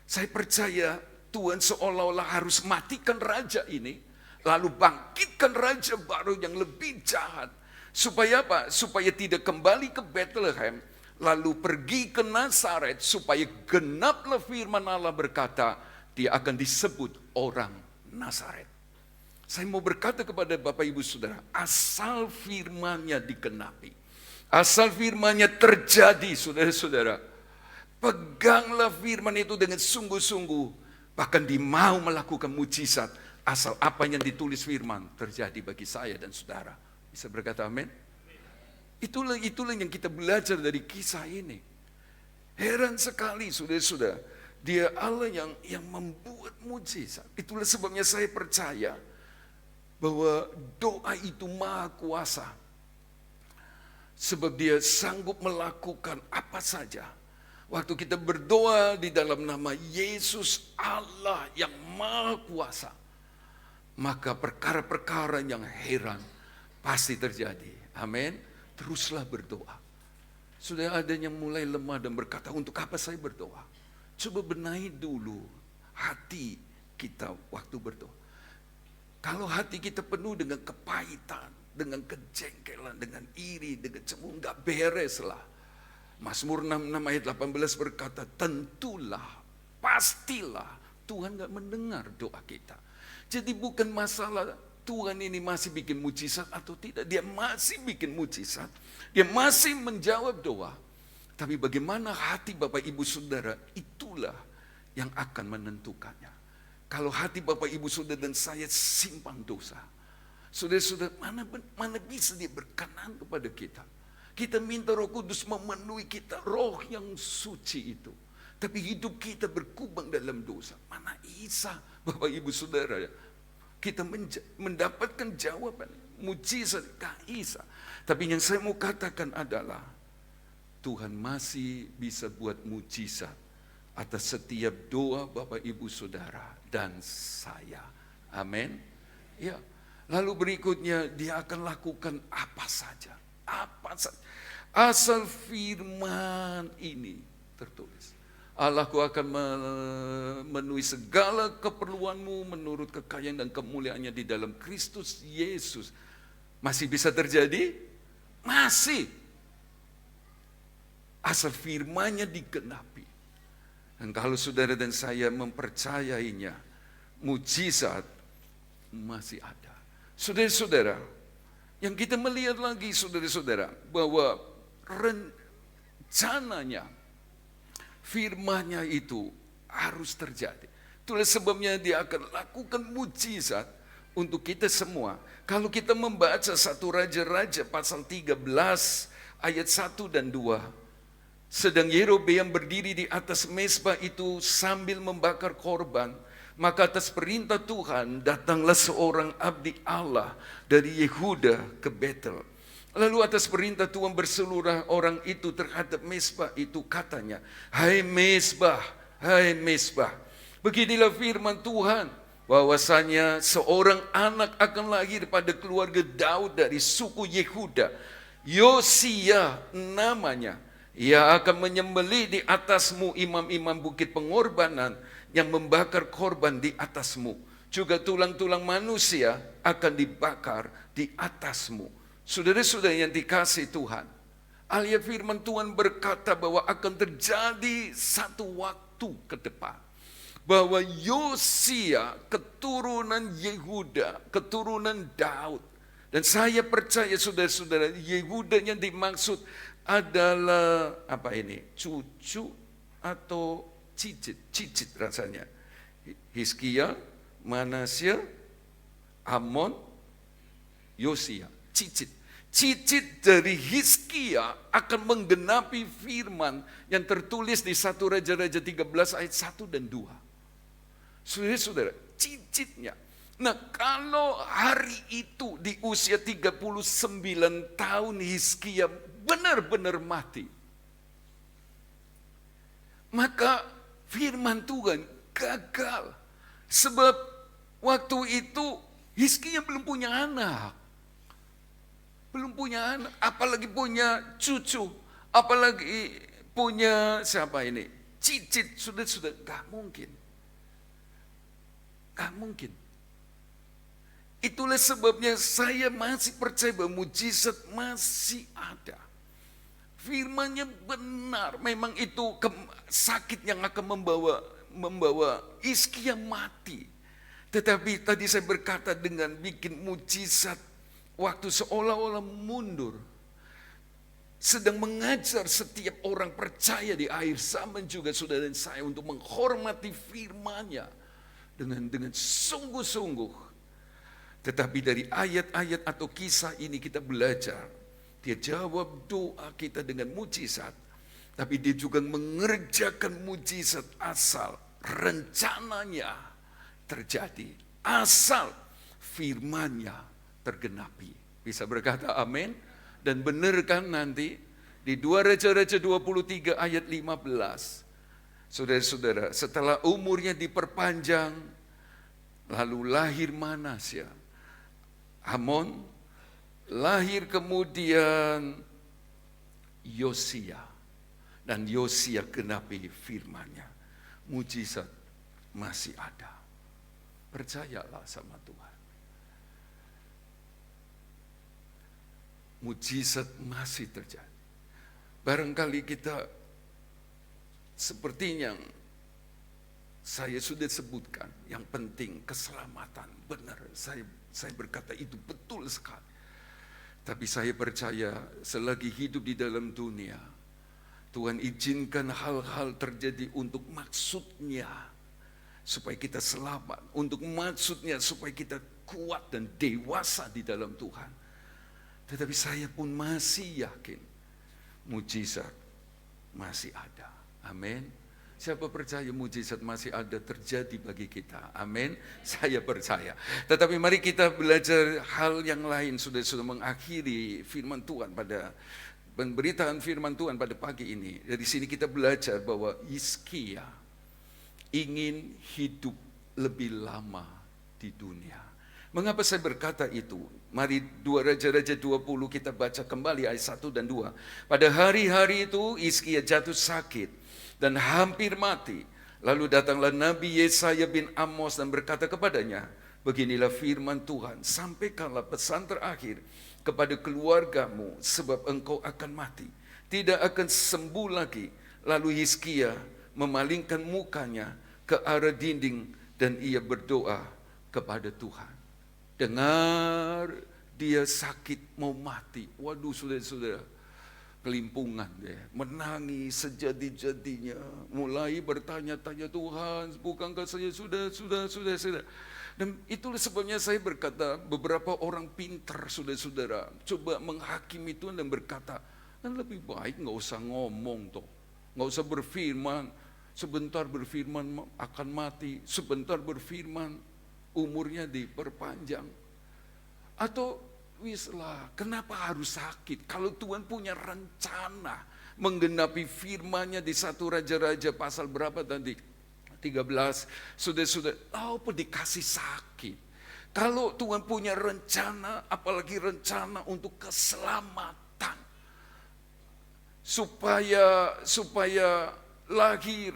Saya percaya Tuhan seolah-olah harus matikan raja ini, lalu bangkitkan raja baru yang lebih jahat. Supaya apa? Supaya tidak kembali ke Bethlehem, lalu pergi ke Nazaret, supaya genaplah firman Allah berkata, dia akan disebut orang Nazaret. Saya mau berkata kepada Bapak Ibu Saudara, asal firman-Nya digenapi, asal firman-Nya terjadi, saudara-saudara, peganglah firman itu dengan sungguh-sungguh, bahkan dia mau melakukan mujizat, asal apa yang ditulis firman terjadi bagi saya dan saudara. Bisa berkata amin? Itulah yang kita belajar dari kisah ini. Heran sekali saudara-saudara, Dia Allah yang membuat mujizat. Itulah sebabnya saya percaya bahwa doa itu maha kuasa. Sebab Dia sanggup melakukan apa saja. Waktu kita berdoa di dalam nama Yesus Allah yang maha kuasa, maka perkara-perkara yang heran pasti terjadi. Amin. Teruslah berdoa. Sudah ada yang mulai lemah dan berkata, untuk apa saya berdoa? Coba benahi dulu hati kita waktu berdoa. Kalau hati kita penuh dengan kepahitan, dengan kejengkelan, dengan iri, dengan cemburu, nggak beres lah. Mazmur 66 ayat 18 berkata, tentulah, pastilah Tuhan nggak mendengar doa kita. Jadi bukan masalah Tuhan ini masih bikin mujizat atau tidak. Dia masih bikin mujizat. Dia masih menjawab doa. Tapi bagaimana hati Bapak Ibu Saudara, itulah yang akan menentukannya. Kalau hati Bapak Ibu Saudara dan saya simpan dosa, saudara-saudara, mana bisa dia berkenan kepada kita. Kita minta Roh Kudus memenuhi kita, roh yang suci itu. Tapi hidup kita berkubang dalam dosa. Mana bisa Bapak Ibu Saudara, kita mendapatkan jawaban, mujizat, gak bisa. Tapi yang saya mau katakan adalah, Tuhan masih bisa buat mujizat atas setiap doa Bapak Ibu Saudara dan saya. Amin. Ya. Lalu berikutnya dia akan lakukan apa saja. Apa saja. Asal firman ini tertulis. Allahku akan memenuhi segala keperluanmu menurut kekayaan dan kemuliaannya di dalam Kristus Yesus. Masih bisa terjadi? Masih. Asal firman-Nya digenapi. Dan kalau saudara dan saya mempercayainya, mujizat masih ada. Saudara-saudara, yang kita melihat lagi saudara-saudara, bahwa rencananya, firman-Nya itu harus terjadi. Itulah sebabnya dia akan lakukan mujizat untuk kita semua. Kalau kita membaca 1 Raja-Raja pasal 13 ayat 1 dan 2. Sedang Yerobeam berdiri di atas mezbah itu sambil membakar korban, maka atas perintah Tuhan datanglah seorang abdi Allah dari Yehuda ke Betel. Lalu atas perintah Tuhan berseluruh orang itu terhadap mezbah itu, katanya, hai mezbah, beginilah firman Tuhan, bahwasanya seorang anak akan lahir pada keluarga Daud dari suku Yehuda, Yosia namanya. Ia akan menyembelih di atasmu imam-imam bukit pengorbanan yang membakar korban di atasmu. Juga tulang-tulang manusia akan dibakar di atasmu. Saudara-saudara yang dikasihi Tuhan, ayat firman Tuhan berkata bahwa akan terjadi satu waktu ke depan, bahwa Yosia keturunan Yehuda, keturunan Daud. Dan saya percaya saudara-saudara, Yehuda yang dimaksud adalah apa ini? Cucu atau cicit rasanya. Hizkia, Manasya, Amon, Yosia, cicit. Cicit dari Hizkia akan menggenapi firman yang tertulis di 1 Raja-Raja 13 ayat 1 dan 2. Saudara-saudara, cicitnya. Nah, kalau hari itu di usia 39 tahun Hizkia benar-benar mati, maka firman Tuhan gagal. Sebab waktu itu Hizkia belum punya anak. Belum punya anak, apalagi punya cucu, apalagi punya siapa ini? Cicit, sudah gak mungkin. Gak mungkin. Itulah sebabnya saya masih percaya bahwa mujizat masih ada. Firman-Nya benar, memang itu sakit yang akan membawa Hizkia mati. Tetapi tadi saya berkata dengan bikin mujizat, waktu seolah-olah mundur, sedang mengajar setiap orang percaya di akhir zaman juga saudara dan saya untuk menghormati firman-Nya dengan sungguh-sungguh. Tetapi dari ayat-ayat atau kisah ini kita belajar, dia jawab doa kita dengan mujizat, tapi dia juga mengerjakan mujizat asal rencananya terjadi, asal firman-Nya tergenapi. Bisa berkata amin? Dan benar kan nanti di 2 Raja-Raja 23 ayat 15. Saudara-saudara, setelah umurnya diperpanjang lalu lahir Manasya, Amon, lahir kemudian Yosia, dan Yosia genapi firman-Nya. Mujizat masih ada. Percayalah sama Tuhan. Mujizat masih terjadi. Barangkali kita seperti yang saya sudah sebutkan, yang penting keselamatan. Benar, saya berkata itu betul sekali. Tapi saya percaya selagi hidup di dalam dunia, Tuhan izinkan hal-hal terjadi untuk maksudnya, supaya kita selamat. Untuk maksudnya supaya kita kuat dan dewasa di dalam Tuhan. Tetapi saya pun masih yakin mujizat masih ada. Amin. Siapa percaya mujizat masih ada terjadi bagi kita? Amin. Saya percaya. Tetapi mari kita belajar hal yang lain. Sudah mengakhiri firman Tuhan pada pemberitaan firman Tuhan pada pagi ini. Dari sini kita belajar bahwa Hizkia ingin hidup lebih lama di dunia. Mengapa saya berkata itu? Mari 2 Raja-Raja 20 kita baca kembali ayat 1 dan 2. Pada hari-hari itu Hizkia jatuh sakit dan hampir mati. Lalu datanglah Nabi Yesaya bin Amos dan berkata kepadanya, beginilah firman Tuhan, sampaikanlah pesan terakhir kepada keluargamu, sebab engkau akan mati, tidak akan sembuh lagi. Lalu Hizkia memalingkan mukanya ke arah dinding dan ia berdoa kepada Tuhan. Dengar dia sakit mau mati. Waduh, saudara-saudara, kelimpungan dia, menangis sejadi-jadinya, mulai bertanya-tanya, Tuhan, bukankah saya sudah. Dan itulah sebabnya saya berkata, beberapa orang pintar, saudara-saudara, coba menghakimi Tuhan dan berkata, kan lebih baik nggak usah ngomong toh, nggak usah berfirman. Sebentar berfirman akan mati, sebentar berfirman umurnya diperpanjang. Atau wislah, kenapa harus sakit? Kalau Tuhan punya rencana menggenapi firman-Nya di 1 Raja-Raja pasal berapa tadi? 13. Sudah, apa dikasih sakit? Kalau Tuhan punya rencana, apalagi rencana untuk keselamatan, supaya lahir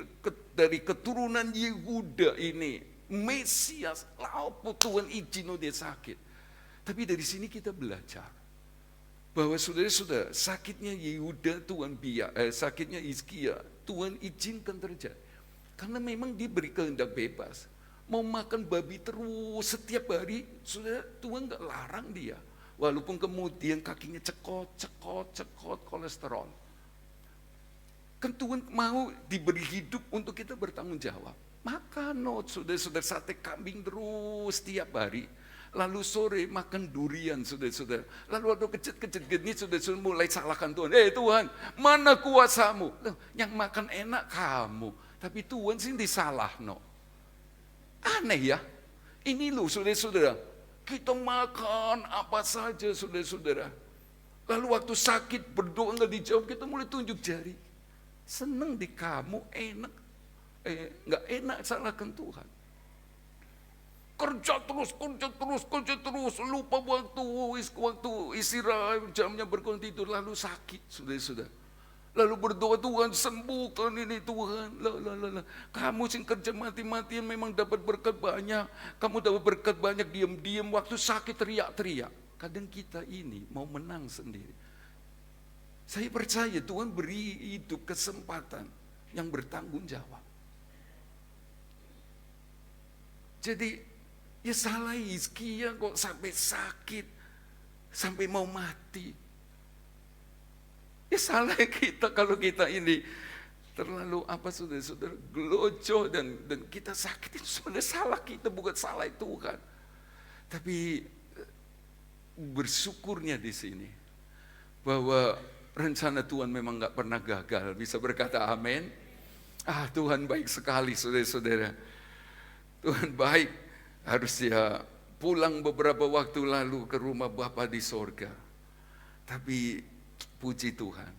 dari keturunan Yehuda ini Mesias, apa Tuhan izin dia sakit. Tapi dari sini kita belajar bahwa saudara-saudara, sakitnya Yehuda Tuhan sakitnya Hizkia Tuhan izinkan terjadi. Karena memang diberi kehendak bebas. Mau makan babi terus setiap hari, saudara, Tuhan gak larang dia. Walaupun kemudian kakinya cekot kolesterol. Kan Tuhan mau diberi hidup untuk kita bertanggung jawab. Makan saudara-saudara, sate kambing terus setiap hari. Lalu sore makan durian, saudara-saudara. Lalu ada kecil-kecil gini, saudara-saudara mulai salahkan Tuhan. Tuhan, mana kuasamu? Yang makan enak kamu, tapi Tuhan sih disalah. Aneh ya. Ini loh saudara-saudara, kita makan apa saja saudara-saudara. Lalu waktu sakit berdoa nggak dijawab, kita mulai tunjuk jari. Seneng di kamu, enak. Nggak enak, salahkan Tuhan. Kerja terus, lupa waktu istirahat, jamnya berkurang tidur, lalu sakit, saudara-saudara. Lalu berdoa, Tuhan sembuhkan ini Tuhan. Kamu sing kerja mati-matian memang dapat berkat banyak. Kamu dapat berkat banyak, diam-diam waktu sakit teriak-teriak. Kadang kita ini mau menang sendiri. Saya percaya Tuhan beri hidup kesempatan yang bertanggung jawab. Jadi ya salah Hizkia kok sampai sakit, sampai mau mati. Ya salah kita kalau kita ini terlalu saudara-saudara gelojo dan kita sakit, itu sebenarnya salah kita, bukan salah Tuhan. Tapi bersyukurnya di sini bahwa rencana Tuhan memang nggak pernah gagal. Bisa berkata amin. Tuhan baik sekali saudara-saudara. Tuhan baik. Harus dia pulang beberapa waktu lalu ke rumah Bapa di sorga. Tapi puji Tuhan,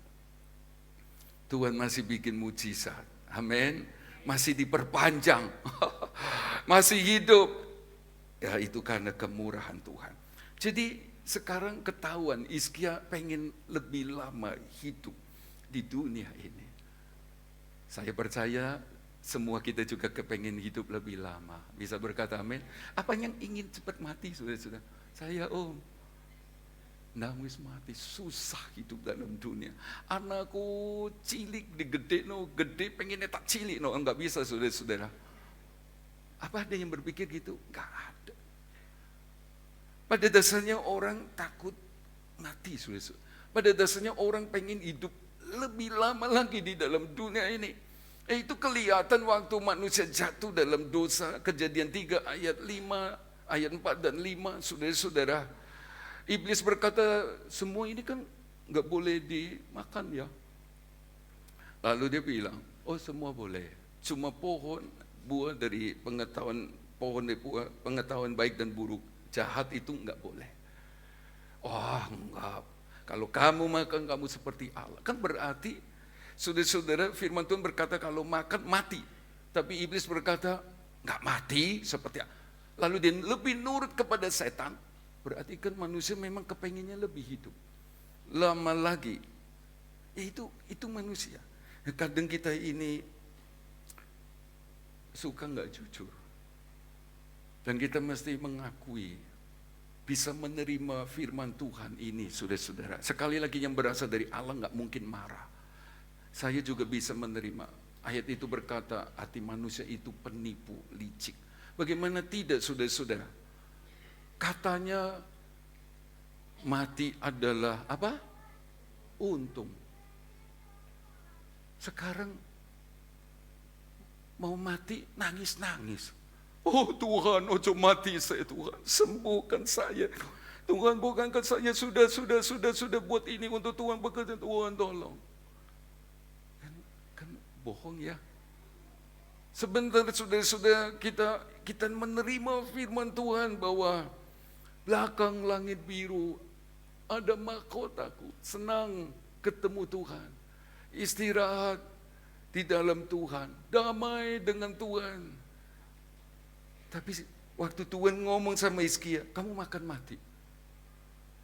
Tuhan masih bikin mujizat. Amin. Masih diperpanjang. Masih hidup. Ya itu karena kemurahan Tuhan. Jadi sekarang ketahuan Hizkia pengen lebih lama hidup di dunia ini. Saya percaya semua kita juga kepengen hidup lebih lama. Bisa berkata amin. Apa yang ingin cepat mati sudah? Saya nangis mati, susah hidup dalam dunia. Anakku cilik digede gede pengennya tak cilik enggak bisa saudara-saudara. Apa ada yang berpikir gitu? Enggak ada. Pada dasarnya orang takut mati saudara. Pada dasarnya orang pengen hidup lebih lama lagi di dalam dunia ini. Itu kelihatan waktu manusia jatuh dalam dosa. Kejadian 3 ayat 5, ayat 4 dan 5, saudara-saudara. Iblis berkata, semua ini kan nggak boleh dimakan ya. Lalu dia bilang, oh semua boleh. Cuma buah dari pengetahuan baik dan buruk, jahat itu nggak boleh. Wah enggak. Kalau kamu makan kamu seperti Allah. Kan berarti saudara-saudara, firman Tuhan berkata kalau makan mati. Tapi iblis berkata, enggak mati seperti Allah. Lalu dia lebih nurut kepada setan. Berarti kan manusia memang kepengennya lebih hidup. Lama lagi. Itu manusia. Kadang kita ini suka enggak jujur. Dan kita mesti mengakui bisa menerima firman Tuhan ini, saudara-saudara. Sekali lagi yang berasal dari Allah nggak mungkin marah. Saya juga bisa menerima. Ayat itu berkata, hati manusia itu penipu, licik. Bagaimana tidak, saudara-saudara? Katanya mati adalah apa? Untung. Sekarang mau mati nangis-nangis. Oh Tuhan, ojo mati saya Tuhan, sembuhkan saya. Tuhan bukankah saya sudah buat ini untuk Tuhan bekerja, Tuhan tolong. Kan bohong ya. Sebentar sudah kita menerima firman Tuhan bahwa belakang langit biru ada mahkotaku, senang ketemu Tuhan, istirahat di dalam Tuhan, damai dengan Tuhan. Tapi waktu Tuhan ngomong sama Hizkia, kamu makan mati.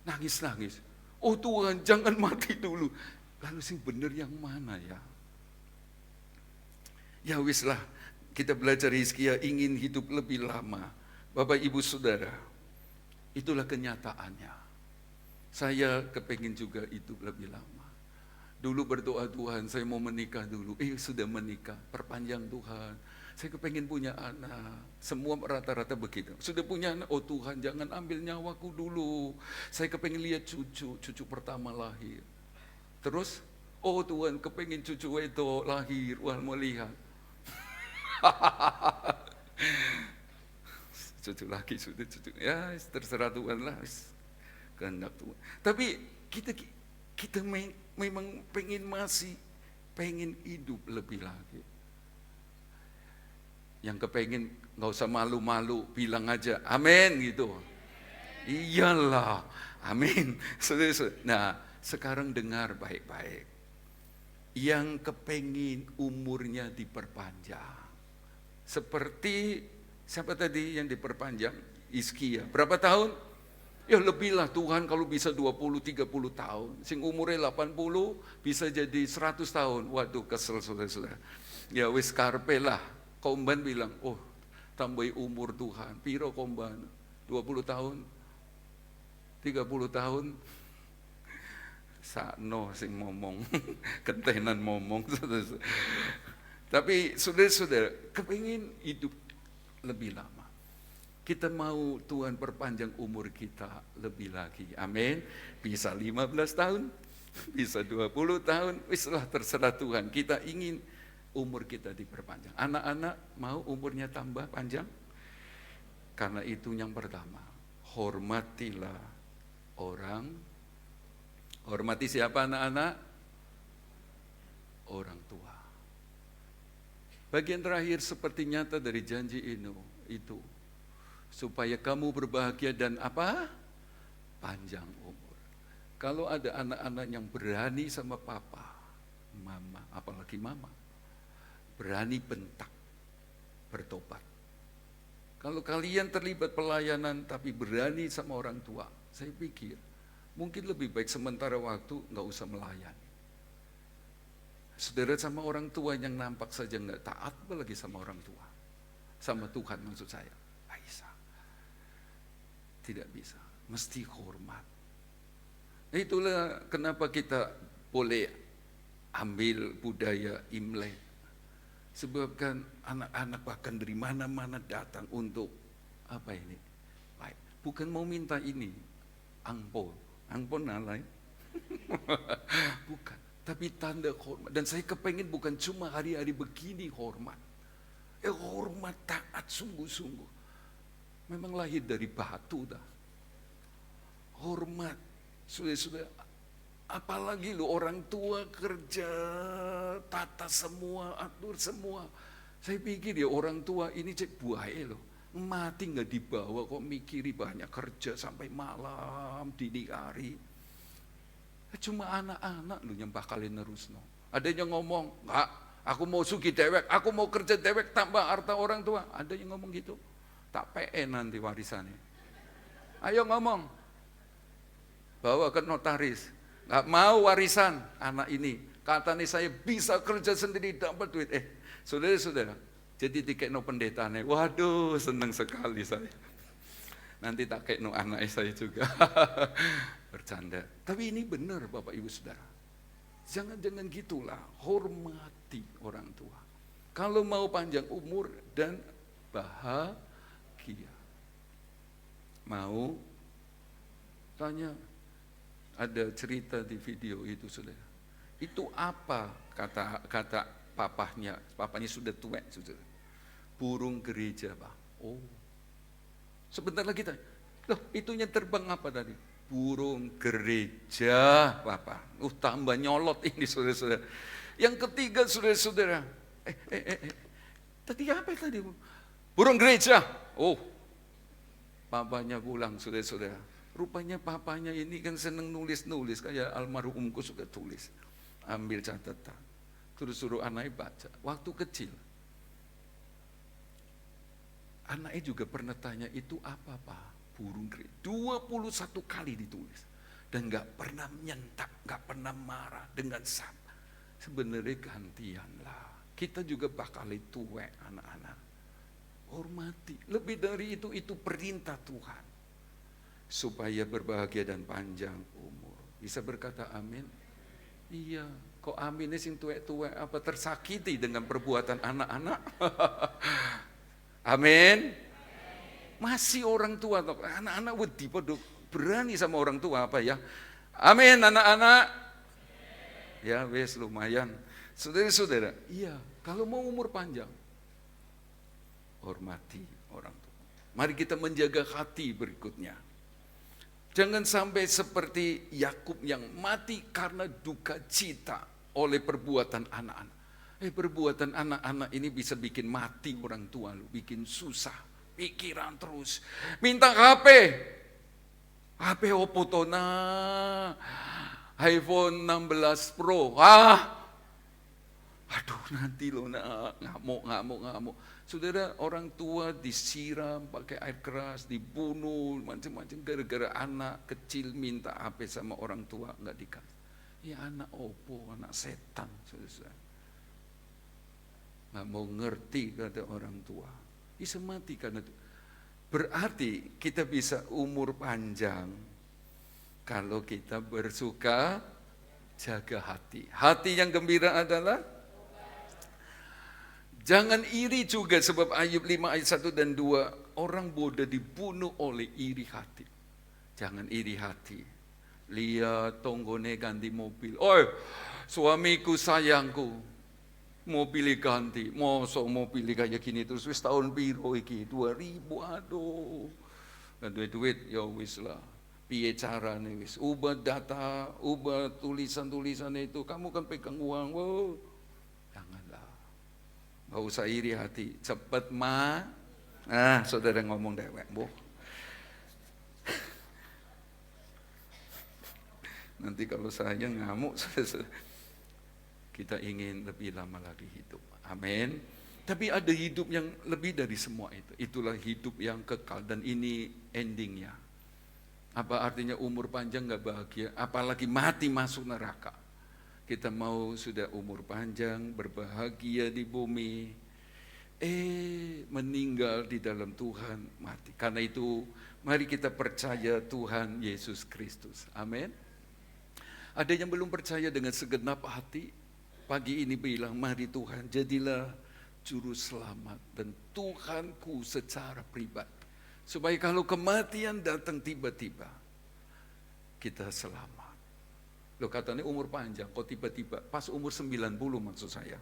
Nangis-nangis. Oh Tuhan, jangan mati dulu. Lalu sing bener yang mana ya? Ya wis lah, kita belajar Hizkia ingin hidup lebih lama. Bapak Ibu Saudara, itulah kenyataannya. Saya kepengin juga hidup lebih lama. Dulu berdoa Tuhan, saya mau menikah dulu. Sudah menikah, perpanjang Tuhan. Saya kepengen punya anak. Semua rata-rata begitu. Sudah punya anak, oh Tuhan jangan ambil nyawaku dulu. Saya kepengen lihat cucu pertama lahir. Terus, oh Tuhan kepengen cucu itu lahir, wah mau lihat. Cucu lagi sudah cucu. Ya terserah Tuhan lah. Kehendak Tuhan. Tapi kita memang pengen hidup lebih lagi. Yang kepengen nggak usah malu-malu, bilang aja amin gitu. Iyalah, amin. Nah, sekarang dengar baik-baik. Yang kepengen umurnya diperpanjang. Seperti siapa tadi yang diperpanjang? Hizkia. Berapa tahun? Ya lebih lah Tuhan kalau bisa 20-30 tahun. Sing umurnya 80 bisa jadi 100 tahun. Waduh kesel saudara-saudara. Ya wis karpe lah. Komban bilang, oh tambahi umur Tuhan. Piro komban? 20 tahun? 30 tahun? Sakno sing ngomong. Kentenan ngomong. Tapi saudara-saudara, kepingin hidup lebih lama. Kita mau Tuhan perpanjang umur kita lebih lagi. Amin. Bisa 15 tahun, bisa 20 tahun. Wislah terserah Tuhan. Kita ingin umur kita diperpanjang. Anak-anak mau umurnya tambah panjang? Karena itu yang pertama, hormatilah orang. Hormati siapa anak-anak? Orang tua. Bagian terakhir seperti nyata dari janji itu. Supaya kamu berbahagia dan apa? Panjang umur. Kalau ada anak-anak yang berani sama papa, mama, apalagi mama, berani bentak, bertobat. Kalau kalian terlibat pelayanan tapi berani sama orang tua, saya pikir mungkin lebih baik sementara waktu nggak usah melayani. Saudara sama orang tua yang nampak saja nggak taat, apalagi sama orang tua. Sama Tuhan maksud saya. Aisyah. Tidak bisa, mesti hormat. Itulah kenapa kita boleh ambil budaya Imlek. Sebab kan anak-anak bahkan dari mana-mana datang untuk apa ini? Baik, bukan mau minta ini, angpau nalai. Bukan, tapi tanda hormat. Dan saya kepengen bukan cuma hari-hari begini hormat. Hormat taat sungguh-sungguh. Memang lahir dari batu dah. Hormat, sudah. Apalagi lu orang tua kerja, tata semua, atur semua. Saya pikir ya orang tua ini cek buaya loh. Mati nggak dibawa kok mikiri banyak kerja sampai malam, dini hari. Cuma anak-anak lu yang bakalin nerus no. Ada yang ngomong, nggak, aku mau sugi dewek, aku mau kerja dewek tambah harta orang tua. Ada yang ngomong gitu. Tak PN nanti warisannya. Ayo ngomong. Bawa ke notaris. Nggak mau warisan anak ini. Katanya saya bisa kerja sendiri dapat duit. Saudara-saudara, jadi tiket no pendetanya. Waduh, senang sekali saya. Nanti tak kayak no anak saya juga. Bercanda. Tapi ini benar Bapak Ibu Saudara. Jangan gitulah. Hormati orang tua. Kalau mau panjang umur dan bahagia. Mau tanya. Ada cerita di video itu saudara. Itu apa kata papahnya sudah tua saudara. Burung gereja Pak. Oh. Sebentar lagi tanya. Loh itunya terbang apa tadi? Burung gereja Papa. Tambah nyolot ini saudara-saudara. Yang ketiga saudara-saudara. Tadi apa tadi? Burung gereja. Oh. Papanya pulang saudara-saudara. Rupanya papanya ini kan seneng nulis-nulis, kayak almarhumku suka tulis. Ambil catatan, terus suruh anaknya baca. Waktu kecil, anaknya juga pernah tanya, itu apa Pak? Burung gereja. 21 kali ditulis. Dan gak pernah menyentak, gak pernah marah, dengan sabar. Sebenarnya gantian lah. Kita juga bakal tuwek anak-anak. Hormati. Lebih dari itu perintah Tuhan. Supaya berbahagia dan panjang umur. Bisa berkata amin? Iya, kok aminnya sing tuwek-tuwek apa tersakiti dengan perbuatan anak-anak? Amin. Masih orang tua, anak-anak wedi podo berani sama orang tua apa ya? Amin anak-anak. Ya wes lumayan. Saudara-saudara, iya, kalau mau umur panjang hormati orang tua. Mari kita menjaga hati berikutnya. Jangan sampai seperti Yakub yang mati karena duka cita oleh perbuatan anak-anak. Perbuatan anak-anak ini bisa bikin mati orang tua lu, bikin susah, pikiran terus. Minta HP Oppo tona, iPhone 16 Pro. Aduh nanti lo ngamuk. Saudara, orang tua disiram pakai air keras, dibunuh, macam-macam gara-gara anak kecil minta HP sama orang tua nggak dikasih. Ya anak Oppo, anak setan, saudara. Nggak mau ngerti kata orang tua. Bisa mati karena itu. Berarti kita bisa umur panjang kalau kita bersuka jaga hati. Hati yang gembira adalah jangan iri juga, sebab Ayub 5 ayat 1 dan 2, orang bodoh dibunuh oleh iri hati. Jangan iri hati. Lihat tonggone ganti mobil. Suamiku sayangku, mobil ganti. Mosok mobil kayak gini terus wis tahun piro iki? 2000, aduh. Kan duit ya wis lah. Piye carane wis? Ubah data, ubah tulisan-tulisan itu. Kamu kan pegang uang. Wow. Janganlah. Gak usah iri hati, cepet saudara ngomong dewek, boh. Nanti kalau saya ngamuk, kita ingin lebih lama lagi hidup. Amin. Tapi ada hidup yang lebih dari semua itu. Itulah hidup yang kekal dan ini endingnya. Apa artinya umur panjang gak bahagia? Apalagi mati masuk neraka. Kita mau sudah umur panjang, berbahagia di bumi. Meninggal di dalam Tuhan, mati. Karena itu mari kita percaya Tuhan Yesus Kristus. Amin. Ada yang belum percaya dengan segenap hati. Pagi ini bilang, mari Tuhan jadilah juru selamat dan Tuhanku secara pribadi. Supaya kalau kematian datang tiba-tiba, kita selamat. Loh katanya umur panjang, kok tiba-tiba? Pas umur 90 maksud saya.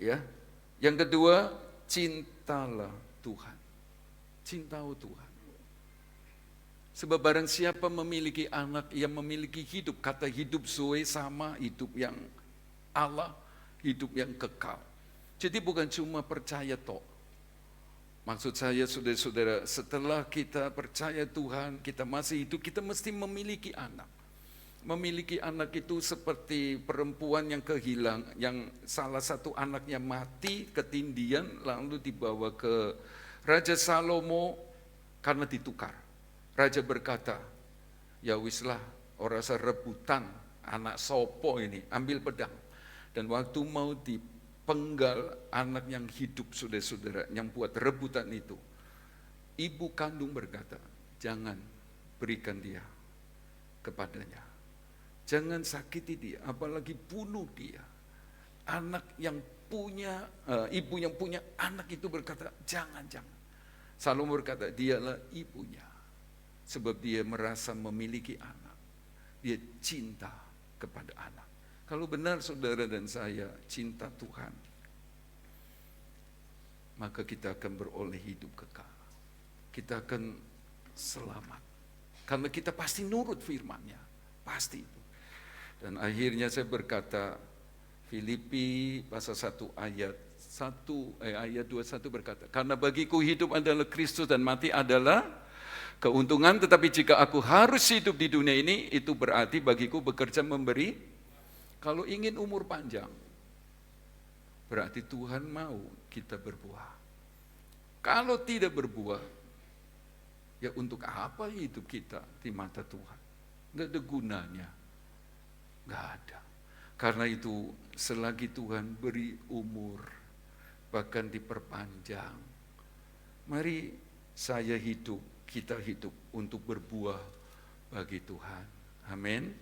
Ya. Yang kedua, cintalah Tuhan. Cintalah Tuhan. Sebab barang siapa memiliki anak yang memiliki hidup, kata hidup Zoe sama hidup yang Allah, hidup yang kekal. Jadi bukan cuma percaya toh. Maksud saya saudara-saudara, setelah kita percaya Tuhan, kita masih hidup, kita mesti memiliki anak. Memiliki anak itu seperti perempuan yang kehilang, yang salah satu anaknya mati, ketindihan, lalu dibawa ke Raja Salomo karena ditukar. Raja berkata, ya wislah, orang rebutan, anak sopo ini, ambil pedang. Dan waktu mau dipenggal anak yang hidup, saudara-saudara, yang buat rebutan itu, ibu kandung berkata, jangan berikan dia kepadanya. Jangan sakiti dia, apalagi bunuh dia. Anak yang punya, ibu yang punya anak itu berkata, jangan. Salomo berkata, dialah ibunya. Sebab dia merasa memiliki anak. Dia cinta kepada anak. Kalau benar saudara dan saya cinta Tuhan, maka kita akan beroleh hidup kekal. Kita akan selamat. Karena kita pasti nurut firman-Nya. Pasti itu. Dan akhirnya saya berkata, Filipi pasal 1 ayat 21 berkata, karena bagiku hidup adalah Kristus dan mati adalah keuntungan, tetapi jika aku harus hidup di dunia ini, itu berarti bagiku bekerja memberi. Kalau ingin umur panjang, berarti Tuhan mau kita berbuah. Kalau tidak berbuah, ya untuk apa hidup kita di mata Tuhan? Nggak ada gunanya. Nggak ada. Karena itu selagi Tuhan beri umur, bahkan diperpanjang, mari saya hidup, kita hidup untuk berbuah bagi Tuhan. Amin.